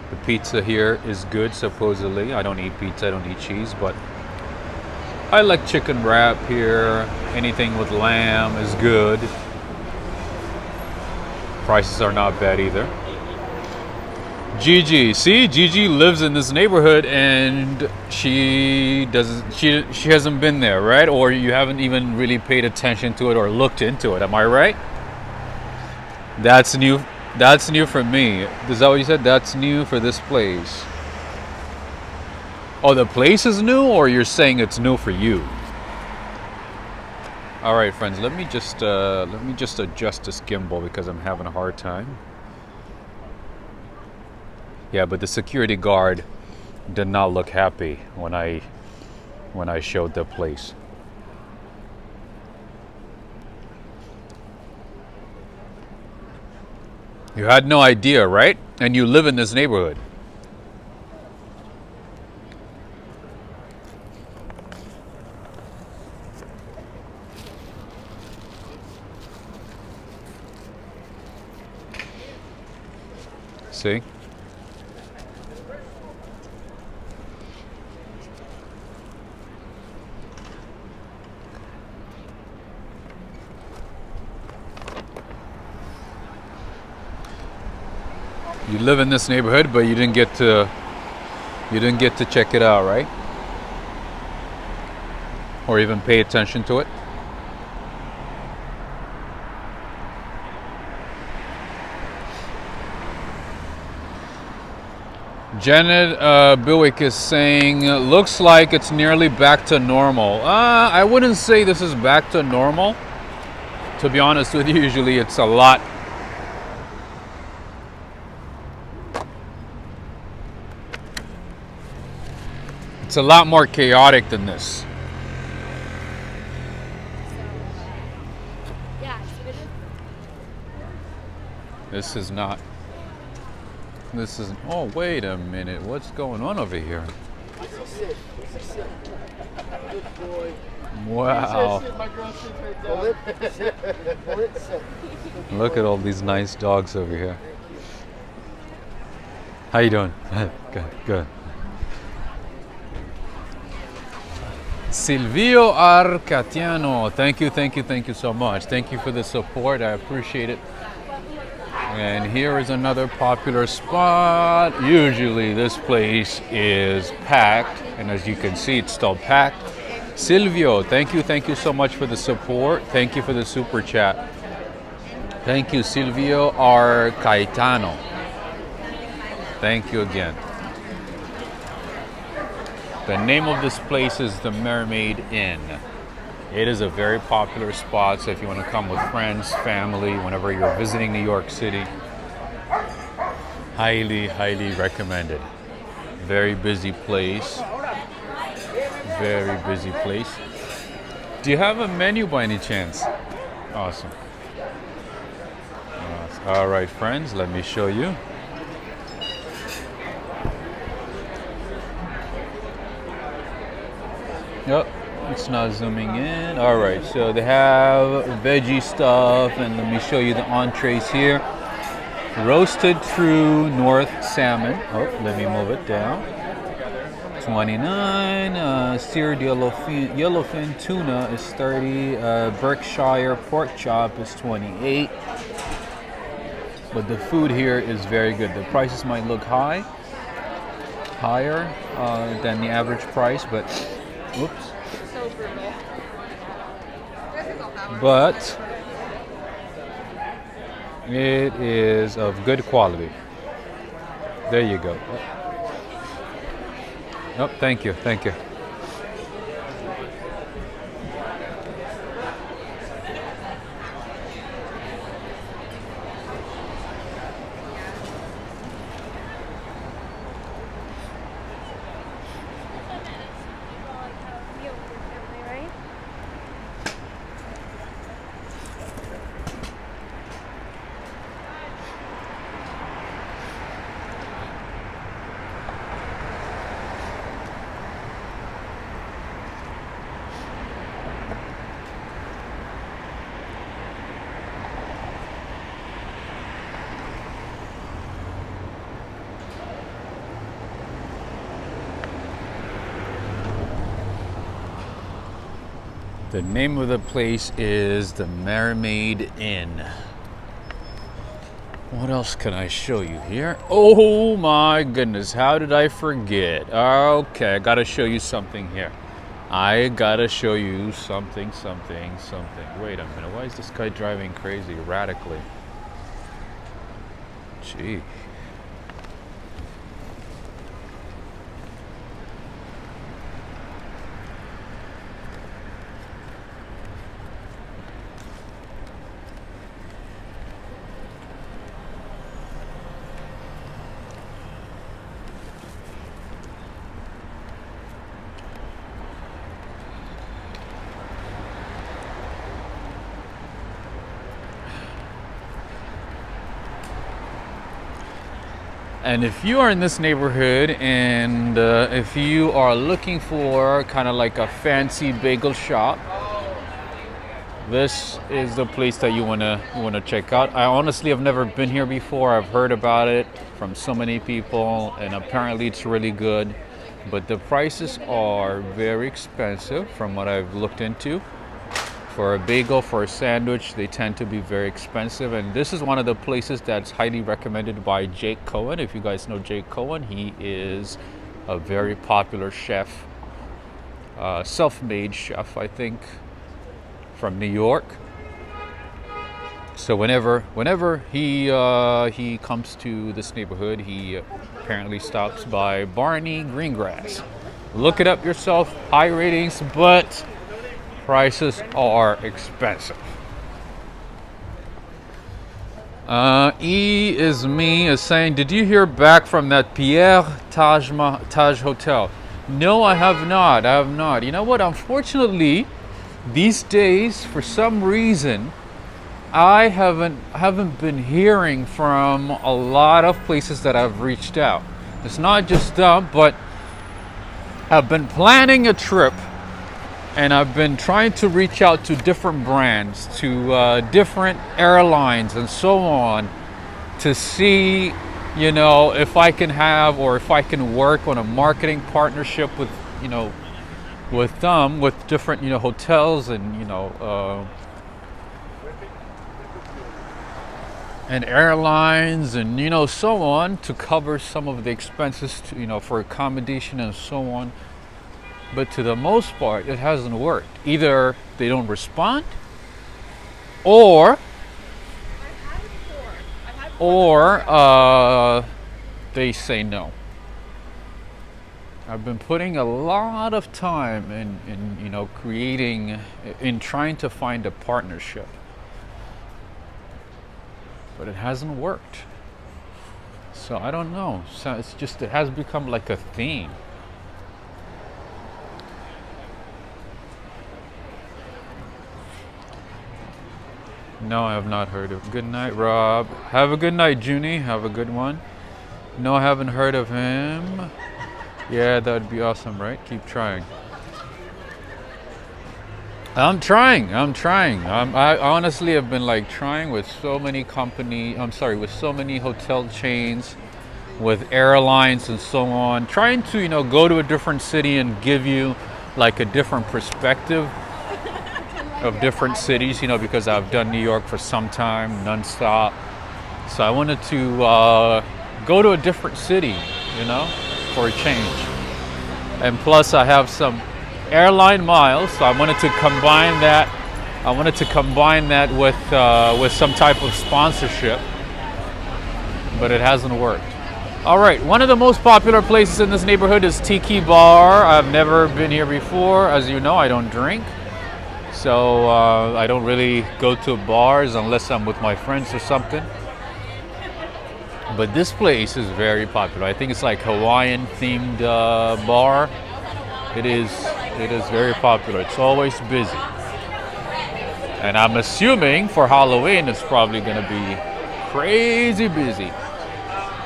The pizza here is good, supposedly. I don't eat pizza, I don't eat cheese, but I like chicken wrap here. Anything with lamb is good. Prices are not bad either. Gigi, see, Gigi lives in this neighborhood and she hasn't been there, right? Or you haven't even really paid attention to it or looked into it. Am I right? That's new. That's new for me. Is that what you said? That's new for this place. Oh, the place is new, or you're saying it's new for you? All right, friends. Let me just adjust this gimbal because I'm having a hard time. Yeah, but the security guard did not look happy when I showed the place. You had no idea, right? And you live in this neighborhood. See? You live in this neighborhood, but you didn't get to check it out, right? Or even pay attention to it. Janet Buick is saying, looks like it's nearly back to normal. I wouldn't say this is back to normal. To be honest with you, usually it's a lot. It's a lot more chaotic than this. This is not. This is. Oh, wait a minute. What's going on over here? Wow. Look at all these nice dogs over here. How you doing? Good, good. Silvio Arcatiano, thank you so much. Thank you for the support. I appreciate it. And here is another popular spot. Usually this place is packed, and as you can see, it's still packed. Silvio, thank you so much for the support. Thank you for the super chat. Thank you, Silvio Arcatiano. Thank you again. The name of this place is the Mermaid Inn. It is a very popular spot, so if you want to come with friends, family, whenever you're visiting New York City, highly recommended. Very busy place. Very busy place. Do you have a menu by any chance? Awesome. All right, friends, let me show you. Yep, it's not zooming in. All right, so they have veggie stuff, and let me show you the entrees here. Roasted true north salmon. Oh, let me move it down. 29. Seared yellowfin tuna is 30. Berkshire pork chop is 28. But the food here is very good. The prices might look higher than the average price, but oops. But it is of good quality. There you go. Oh, thank you. The name of the place is the Mermaid Inn. What else can I show you here? Oh my goodness, how did I forget? Okay, I gotta show you something here. I gotta show you something. Wait a minute, why is this guy driving crazy radically? Gee. And if you are in this neighborhood and if you are looking for kind of like a fancy bagel shop, this is the place that you wanna check out. I honestly have never been here before. I've heard about it from so many people, and apparently it's really good. But the prices are very expensive from what I've looked into For a bagel, for a sandwich, they tend to be very expensive. And this is one of the places that's highly recommended by Jake Cohen. If you guys know Jake Cohen, he is a very popular chef, self-made chef, I think, from New York. So whenever he comes to this neighborhood, he apparently stops by Barney Greengrass. Look it up yourself. High ratings, but prices are expensive. E is me is saying, did you hear back from that Pierre Taj Hotel? No, I have not. I have not. You know what? Unfortunately, these days, for some reason, I haven't been hearing from a lot of places that I've reached out. It's not just them, but I've been planning a trip, and I've been trying to reach out to different brands, to different airlines and so on, to see, you know, if I can have, or if I can work on a marketing partnership with, you know, with them, with different, you know, hotels and, you know, and airlines and, you know, so on, to cover some of the expenses, to, you know, for accommodation and so on. But to the most part, it hasn't worked. Either they don't respond, or they say no. I've been putting a lot of time in you know, trying to find a partnership, but it hasn't worked. So I don't know. So it's just, it has become like a theme. No, I have not heard of. Good night, Rob. Have a good night, Junie. Have a good one. No, I haven't heard of him. Yeah, that would be awesome, right? Keep trying. I'm trying. I honestly have been like trying with so many with so many hotel chains, with airlines and so on, trying to, you know, go to a different city and give you like a different perspective of different cities, you know, because I've done New York for some time, nonstop. So I wanted to go to a different city, you know, for a change. And plus I have some airline miles, so I wanted to combine that. With some type of sponsorship, but it hasn't worked. All right, one of the most popular places in this neighborhood is Tiki Bar. I've never been here before. As you know, I don't drink. So I don't really go to bars unless I'm with my friends or something. But this place is very popular. I think it's like Hawaiian themed bar. It is very popular. It's always busy. And I'm assuming for Halloween it's probably gonna be crazy busy.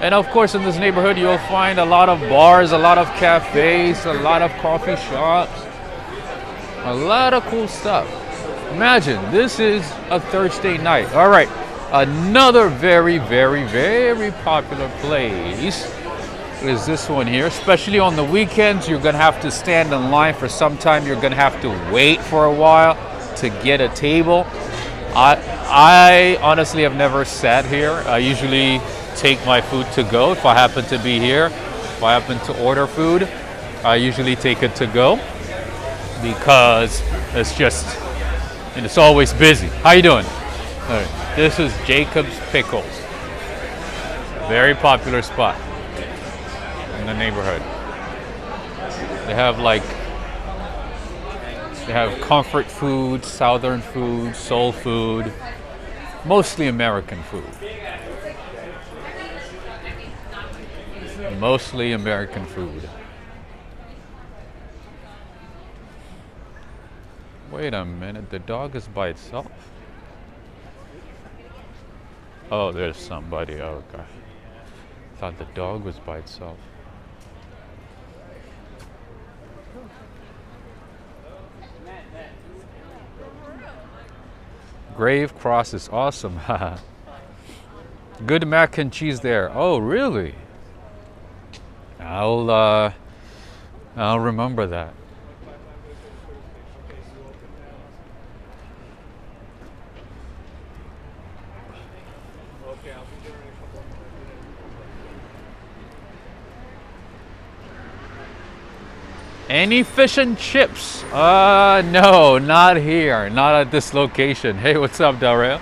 And of course in this neighborhood you'll find a lot of bars, a lot of cafes, a lot of coffee shops. A lot of cool stuff. Imagine, this is a Thursday night. All right, another very, very, very popular place is this one here. Especially on the weekends, you're gonna have to stand in line for some time. You're gonna have to wait for a while to get a table. I honestly have never sat here. I usually take my food to go if I happen to be here. If I happen to order food, I usually take it to go, because it's just, and it's always busy. How you doing? All right. This is Jacob's Pickles. Very popular spot in the neighborhood. They have comfort food, southern food, soul food, mostly American food. Mostly American food. Wait a minute, the dog is by itself? Oh, there's somebody. Oh, okay. I thought the dog was by itself. Grave Cross is awesome. Good mac and cheese there. Oh, really? I'll remember that. Any fish and chips? No, not here. Not at this location. Hey, what's up, Darrell?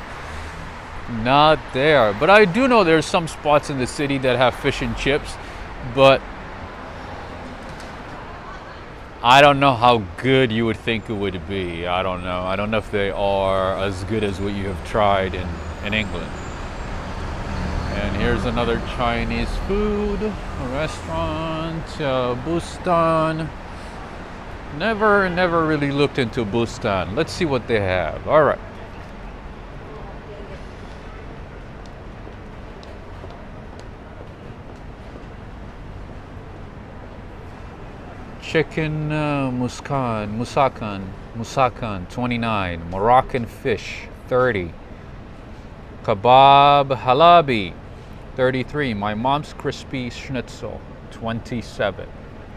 Not there. But I do know there's some spots in the city that have fish and chips, but I don't know how good you would think it would be. I don't know. I don't know if they are as good as what you have tried in England. And here's another Chinese food restaurant, Bustan. Never really looked into Bustan. Let's see what they have. All right. Chicken musakan, 29. Moroccan fish, 30. Kebab halabi, 33. My mom's crispy schnitzel, 27.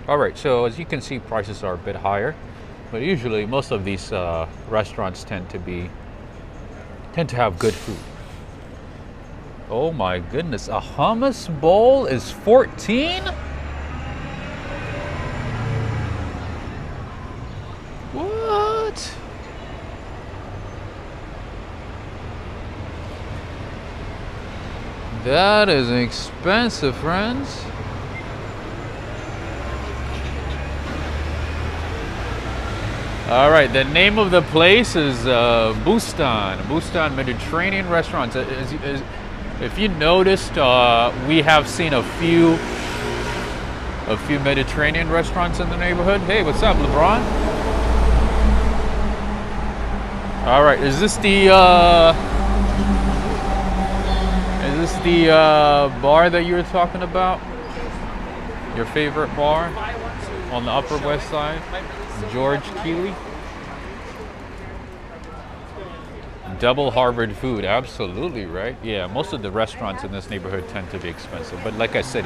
All right, so as you can see, prices are a bit higher, but usually most of these restaurants tend to have good food. Oh my goodness, a hummus bowl is 14? What? That is expensive, friends. All right, the name of the place is Bustan Mediterranean Restaurants. If you noticed, we have seen a few Mediterranean restaurants in the neighborhood. Hey, what's up, LeBron? All right, is this the bar that you were talking about? Your favorite bar on the Upper West Side? George Keeley? Double Harvard food, absolutely, right? Yeah, most of the restaurants in this neighborhood tend to be expensive, but like I said,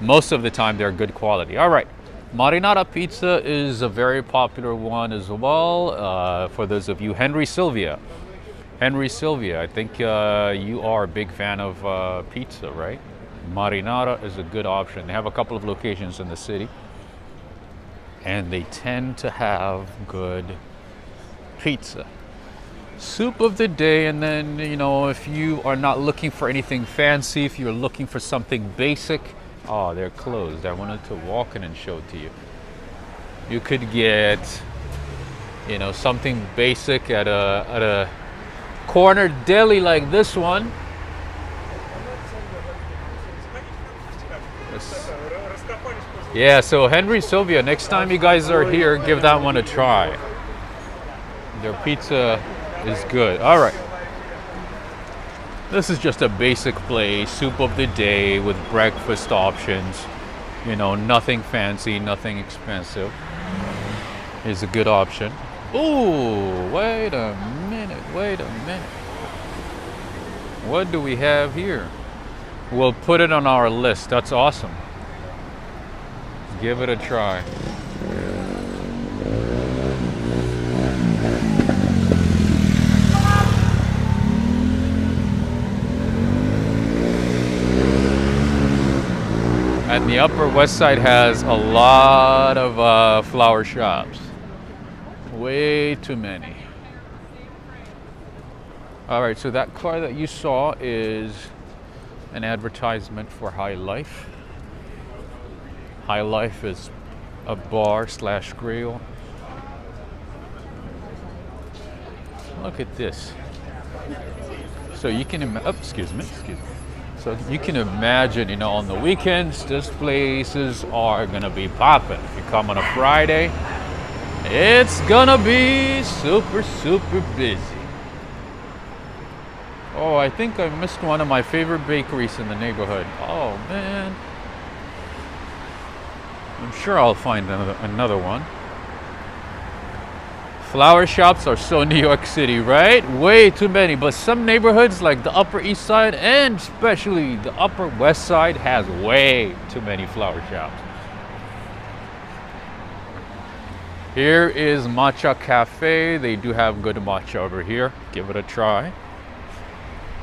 most of the time they're good quality. All right, Marinara Pizza is a very popular one as well. For those of you, Henry Sylvia, I think you are a big fan of pizza, right? Marinara is a good option. They have a couple of locations in the city, and they tend to have good pizza. Soup of the day, and then, if you are not looking for anything fancy, if you're looking for something basic, oh, they're closed. I wanted to walk in and show it to you. You could get, something basic at a corner deli like this one. Yeah, so Henry Sylvia, next time you guys are here, give that one a try. Their pizza is good. All right. This is just a basic place, soup of the day with breakfast options. Nothing fancy, nothing expensive. Is a good option. Ooh, wait a minute. What do we have here? We'll put it on our list. That's awesome. Give it a try. And the Upper West Side has a lot of flower shops. Way too many. All right, so that car that you saw is an advertisement for High Life. High Life is a bar/grill. Look at this. So you can excuse me. So you can imagine, on the weekends, these places are gonna be popping. If you come on a Friday, it's gonna be super busy. Oh, I think I missed one of my favorite bakeries in the neighborhood. Oh man. I'm sure I'll find another one. Flower shops are so New York City, right? Way too many. But some neighborhoods like the Upper East Side and especially the Upper West Side has way too many flower shops. Here is Matcha Cafe. They do have good matcha over here. Give it a try.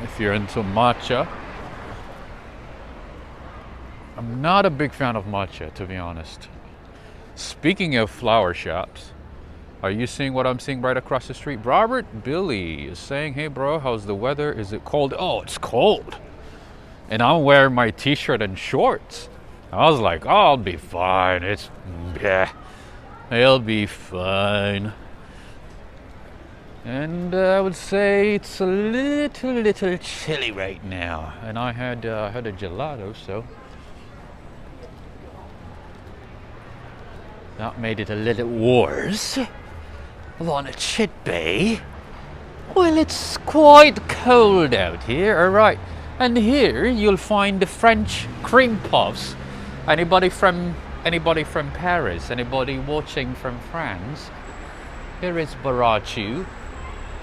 if you're into matcha. I'm not a big fan of matcha, to be honest. Speaking of flower shops, are you seeing what I'm seeing right across the street? Robert Billy is saying, hey bro, how's the weather? Is it cold? Oh, it's cold. And I'm wearing my t-shirt and shorts. I was like, oh, I'll be fine. It'll be fine. And I would say it's a little chilly right now. And I had a gelato, so that made it a little worse. On a chit bay. Well, it's quite cold out here, alright. And here you'll find the French cream puffs. Anybody from Paris? Anybody watching from France? Here is Burachu.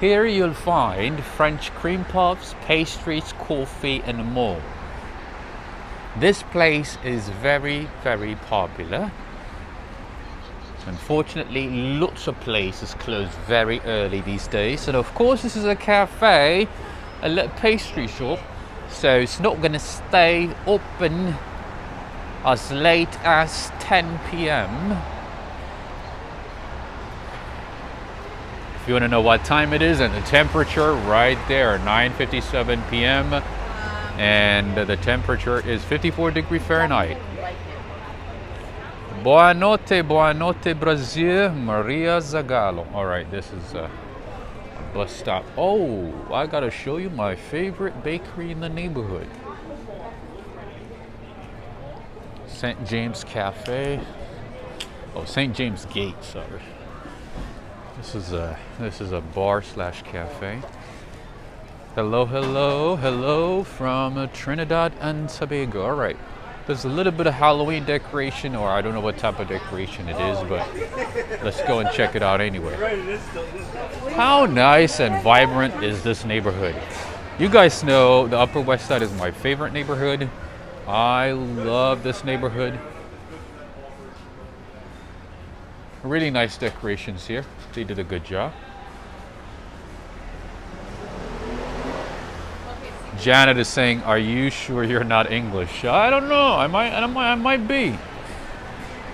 Here you'll find French cream puffs, pastries, coffee, and more. This place is very, very popular. Unfortunately, lots of places close very early these days. And of course, this is a cafe, a little pastry shop, so it's not going to stay open as late as 10 p.m. If you want to know what time it is and the temperature, right there, 9:57 p.m. and the temperature is 54 degrees Fahrenheit. Buonanotte, Brazil, Maria Zagallo. All right, this is a bus stop. Oh, I gotta show you my favorite bakery in the neighborhood. St. James Cafe. Oh, St. James Gate, sorry. This is a bar slash cafe. Hello from Trinidad and Tobago. All right. There's a little bit of Halloween decoration, or I don't know what type of decoration it is, but let's go and check it out anyway. How nice and vibrant is this neighborhood? You guys know the Upper West Side is my favorite neighborhood. I love this neighborhood. Really nice decorations here. They did a good job. Janet is saying, "Are you sure you're not English?" I don't know. I might be.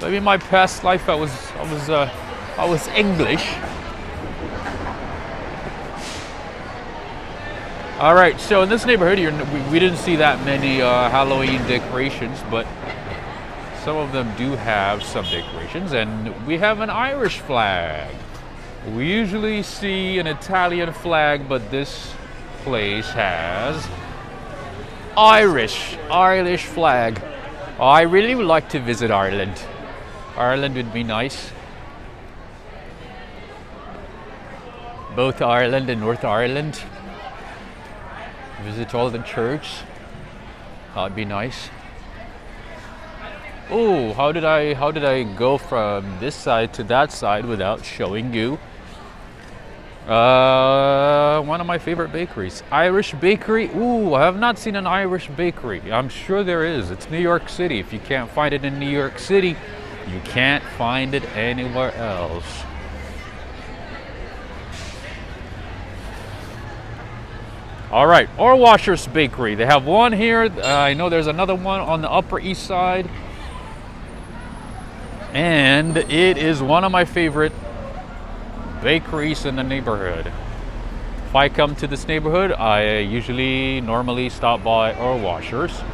Maybe in my past life I was English. All right. So in this neighborhood, we didn't see that many Halloween decorations, but some of them do have some decorations, and we have an Irish flag. We usually see an Italian flag, but this place has Irish flag. I really would like to visit Ireland. Ireland would be nice. Both Ireland and North Ireland. Visit all the church. That'd be nice. Oh, how did I go from this side to that side without showing you one of my favorite bakeries? Irish bakery. Ooh, I have not seen an Irish bakery. I'm sure there is. It's New York City. If you can't find it in New York City, you can't find it anywhere else. All right, Orwashers Bakery. They have one here. I know there's another one on the Upper East Side. And it is one of my favorite bakeries in the neighborhood. If I come to this neighborhood, I normally stop by Orwashers.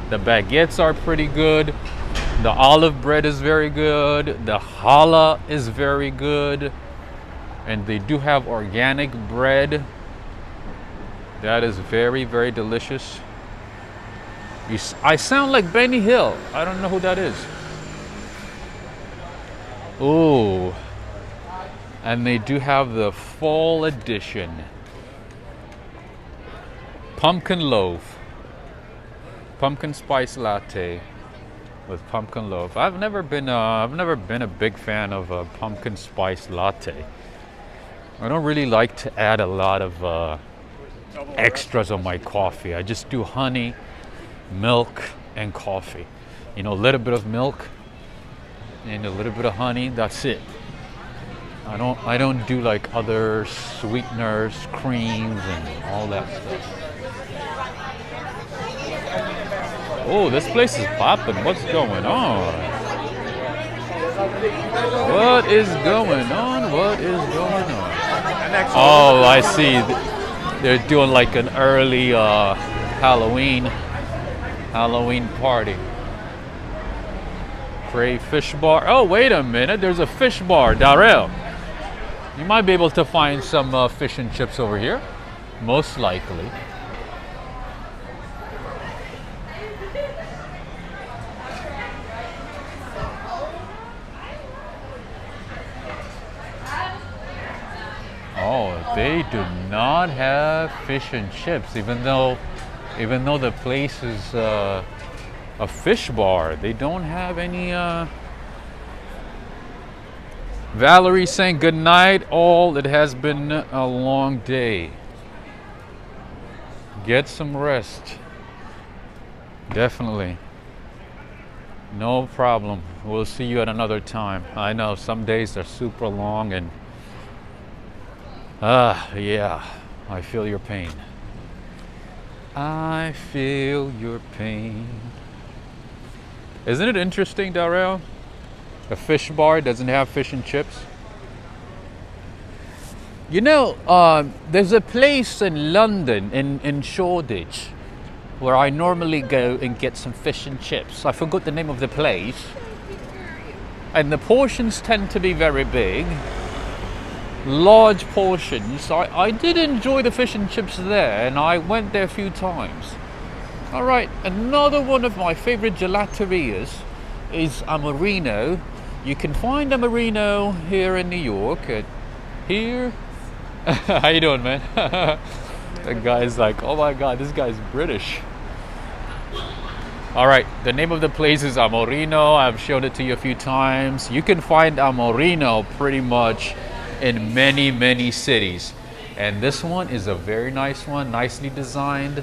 The baguettes are pretty good. The olive bread is very good. The challah is very good. And they do have organic bread. That is very, very delicious. I sound like Benny Hill. I don't know who that is. Oh, and they do have the fall edition pumpkin loaf, pumpkin spice latte with pumpkin loaf. I've never been a big fan of a pumpkin spice latte. I don't really like to add a lot of extras on my coffee. I just do honey, milk, and coffee. You know, a little bit of milk and a little bit of honey, that's it. I don't do like other sweeteners, creams, and all that stuff. Oh, this place is popping. What's going on? What is going on? What is going on? Oh, I see. They're doing like an early Halloween party. Fish bar. Oh, wait a minute. There's a fish bar. Darrell, you might be able to find some fish and chips over here. Most likely. Oh, they do not have fish and chips, even though the place is a fish bar. They don't have any. Valerie saying good night. All, it has been a long day. Get some rest. Definitely. No problem. We'll see you at another time. I know some days are super long and yeah, I feel your pain. I feel your pain. Isn't it interesting, Darrell? A fish bar doesn't have fish and chips. You know, there's a place in London, in Shoreditch, where I normally go and get some fish and chips. I forgot the name of the place. And the portions tend to be very big. Large portions. I did enjoy the fish and chips there, and I went there a few times. All right, another one of my favorite gelaterias is Amorino. You can find Amorino here in New York. Here. How you doing, man? The guy's like, oh my God, this guy's British. All right, the name of the place is Amorino. I've showed it to you a few times. You can find Amorino pretty much in many, many cities. And this one is a very nice one, nicely designed.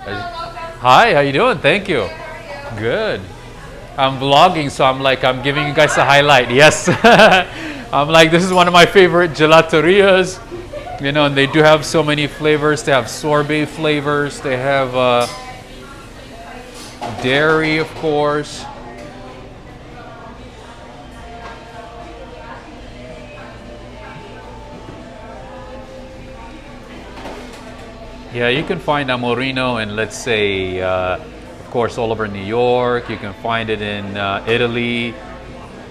Hi, how you doing? Thank you. Good. I'm vlogging, so I'm giving you guys a highlight. Yes. I'm like, this is one of my favorite gelaterias. You know, and they do have so many flavors. They have sorbet flavors. They have dairy, of course. Yeah, you can find Amorino in, let's say, of course, all over New York. You can find it in Italy.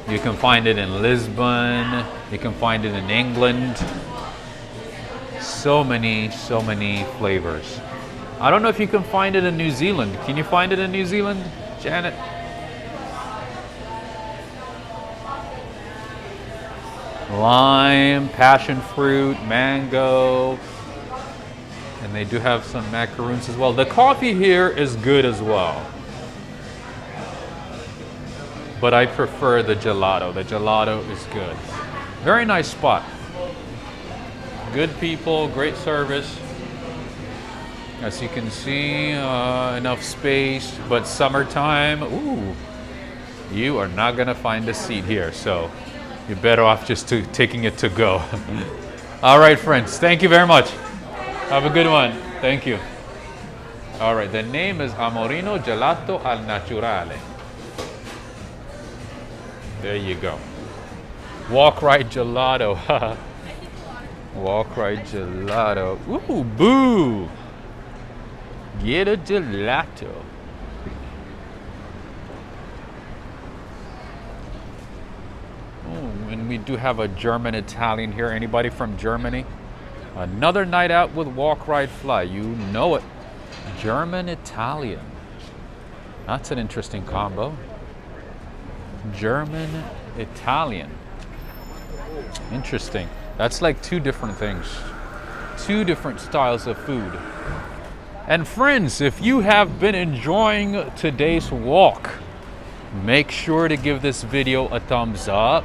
You can find it in Lisbon. You can find it in England. So many flavors. I don't know if you can find it in New Zealand. Can you find it in New Zealand, Janet? Lime, passion fruit, mango. And they do have some macaroons as well. The coffee here is good as well. But I prefer the gelato. The gelato is good. Very nice spot. Good people, great service. As you can see, enough space. But summertime, ooh, you are not gonna find a seat here. So you're better off just taking it to go. All right, friends, thank you very much. Have a good one. Thank you. All right, the name is Amorino Gelato al Naturale. There you go. Walk right gelato. Walk right gelato. Ooh, boo. Get a gelato. Oh, and we do have a German Italian here. Anybody from Germany? Another night out with Walk Ride Fly. You know it. German Italian. That's an interesting combo. German Italian. Interesting. That's like two different things. Two different styles of food. And friends, if you have been enjoying today's walk, make sure to give this video a thumbs up.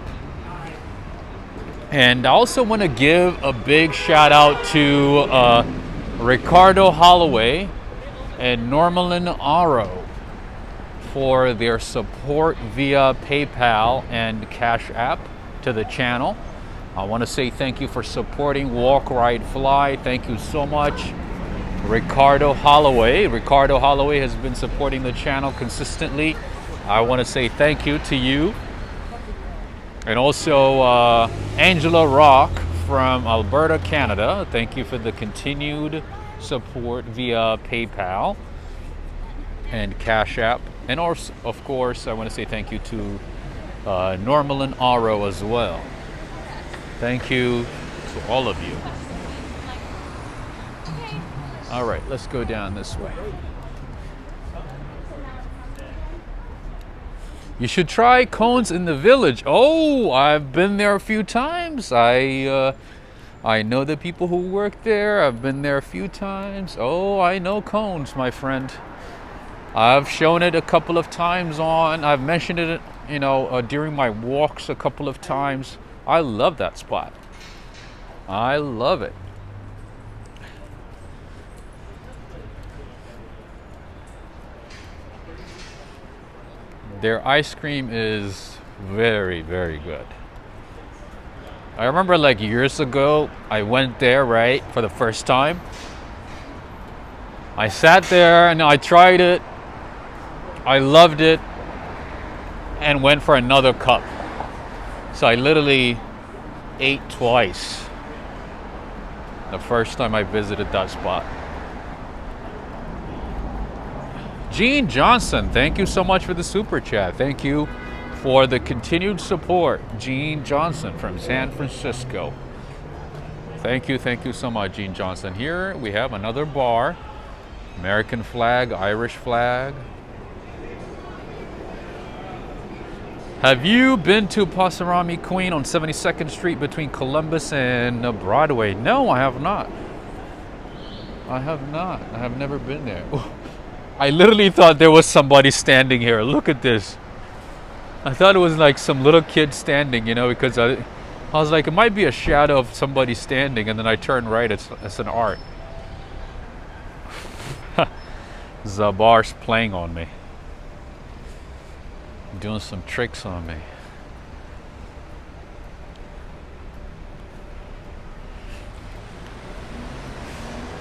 And I also want to give a big shout out to Ricardo Holloway and Normalin Aro for their support via PayPal and Cash App to the channel. I want to say thank you for supporting Walk, Ride, Fly. Thank you so much. Ricardo Holloway. Ricardo Holloway has been supporting the channel consistently. I want to say thank you to you. And also Angela Rock from Alberta, Canada. Thank you for the continued support via PayPal and Cash App. And also, of course, I want to say thank you to Normalin Aro as well. Thank you to all of you. All right, let's go down this way. You should try cones in the village. Oh, I've been there a few times. I know the people who work there. I've been there a few times. Oh, I know cones, my friend. I've shown it a couple of times I've mentioned it, you know, during my walks a couple of times. I love that spot. I love it. Their ice cream is very, very good. I remember like years ago, I went there, right, for the first time. I sat there and I tried it. I loved it and went for another cup. So I literally ate twice the first time I visited that spot. Gene Johnson, thank you so much for the super chat. Thank you for the continued support. Gene Johnson from San Francisco. Thank you so much, Gene Johnson. Here we have another bar. American flag, Irish flag. Have you been to Pasarami Queen on 72nd Street between Columbus and Broadway? No, I have not. I have not. I have never been there. I literally thought there was somebody standing here. Look at this. I thought it was like some little kid standing, you know, because I was like, it might be a shadow of somebody standing, and then I turned right, it's an art. Zabar's playing on me. Doing some tricks on me.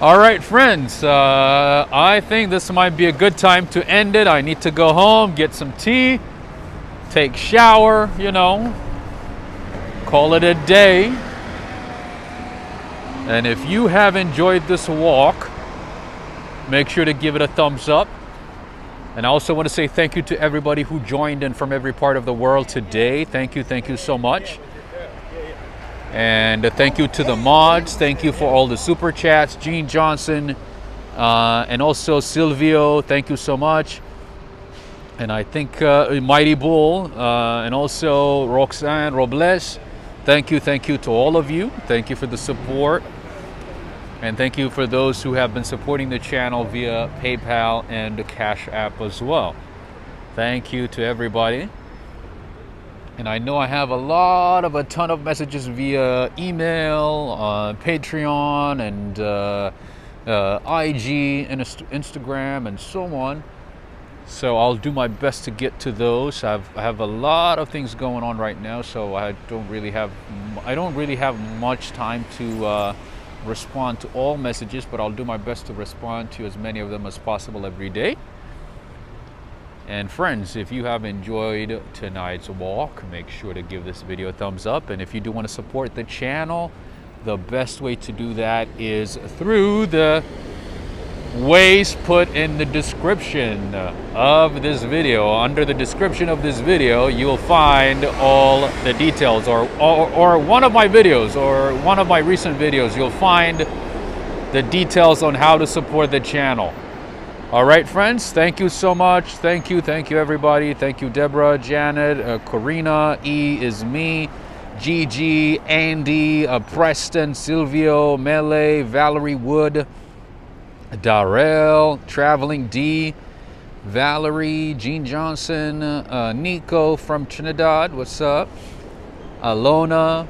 All right, friends, I think this might be a good time to end it. I need to go home, get some tea, take shower, you know, call it a day. And if you have enjoyed this walk, make sure to give it a thumbs up. And I also want to say thank you to everybody who joined in from every part of the world today. Thank you so much. And thank you to the mods. Thank you for all the super chats. Gene Johnson and also Silvio, thank you so much. And I think Mighty Bull and also Roxanne Robles, thank you to all of you. Thank you for the support. And thank you for those who have been supporting the channel via PayPal and the Cash App as well. Thank you to everybody. And I know I have a ton of messages via email, Patreon, and IG, and Instagram, and so on. So I'll do my best to get to those. I have a lot of things going on right now, so I don't really have much time to respond to all messages, but I'll do my best to respond to as many of them as possible every day. And friends, if you have enjoyed tonight's walk, make sure to give this video a thumbs up. And if you do want to support the channel, the best way to do that is through the ways put in the description of this video. Under the description of this video, you will find all the details, or one of my videos, or one of my recent videos, you'll find the details on how to support the channel. All right, friends, thank you so much. Thank you everybody. Thank you, Deborah, Janet, Corina, E is me, Gigi, Andy, Preston, Silvio, Mele, Valerie Wood, Darrell, Traveling D, Valerie, Gene Johnson, Nico from Trinidad, what's up? Alona,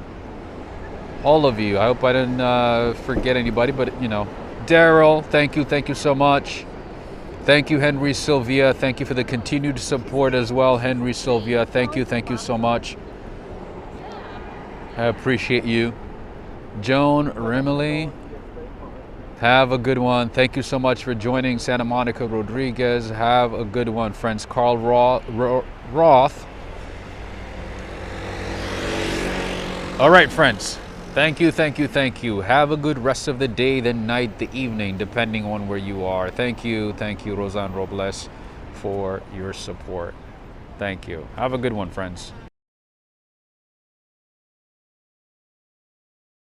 all of you. I hope I didn't forget anybody, but you know, Daryl, thank you so much. Thank you, Henry Sylvia. Thank you for the continued support as well, Henry Sylvia. Thank you so much. I appreciate you. Joan Rimley, have a good one. Thank you so much for joining. Santa Monica Rodriguez, have a good one, friends. Carl Roth. All right, friends. Thank you, thank you, thank you. Have a good rest of the day, the night, the evening, depending on where you are. Thank you, Rosan Robles, for your support. Thank you. Have a good one, friends.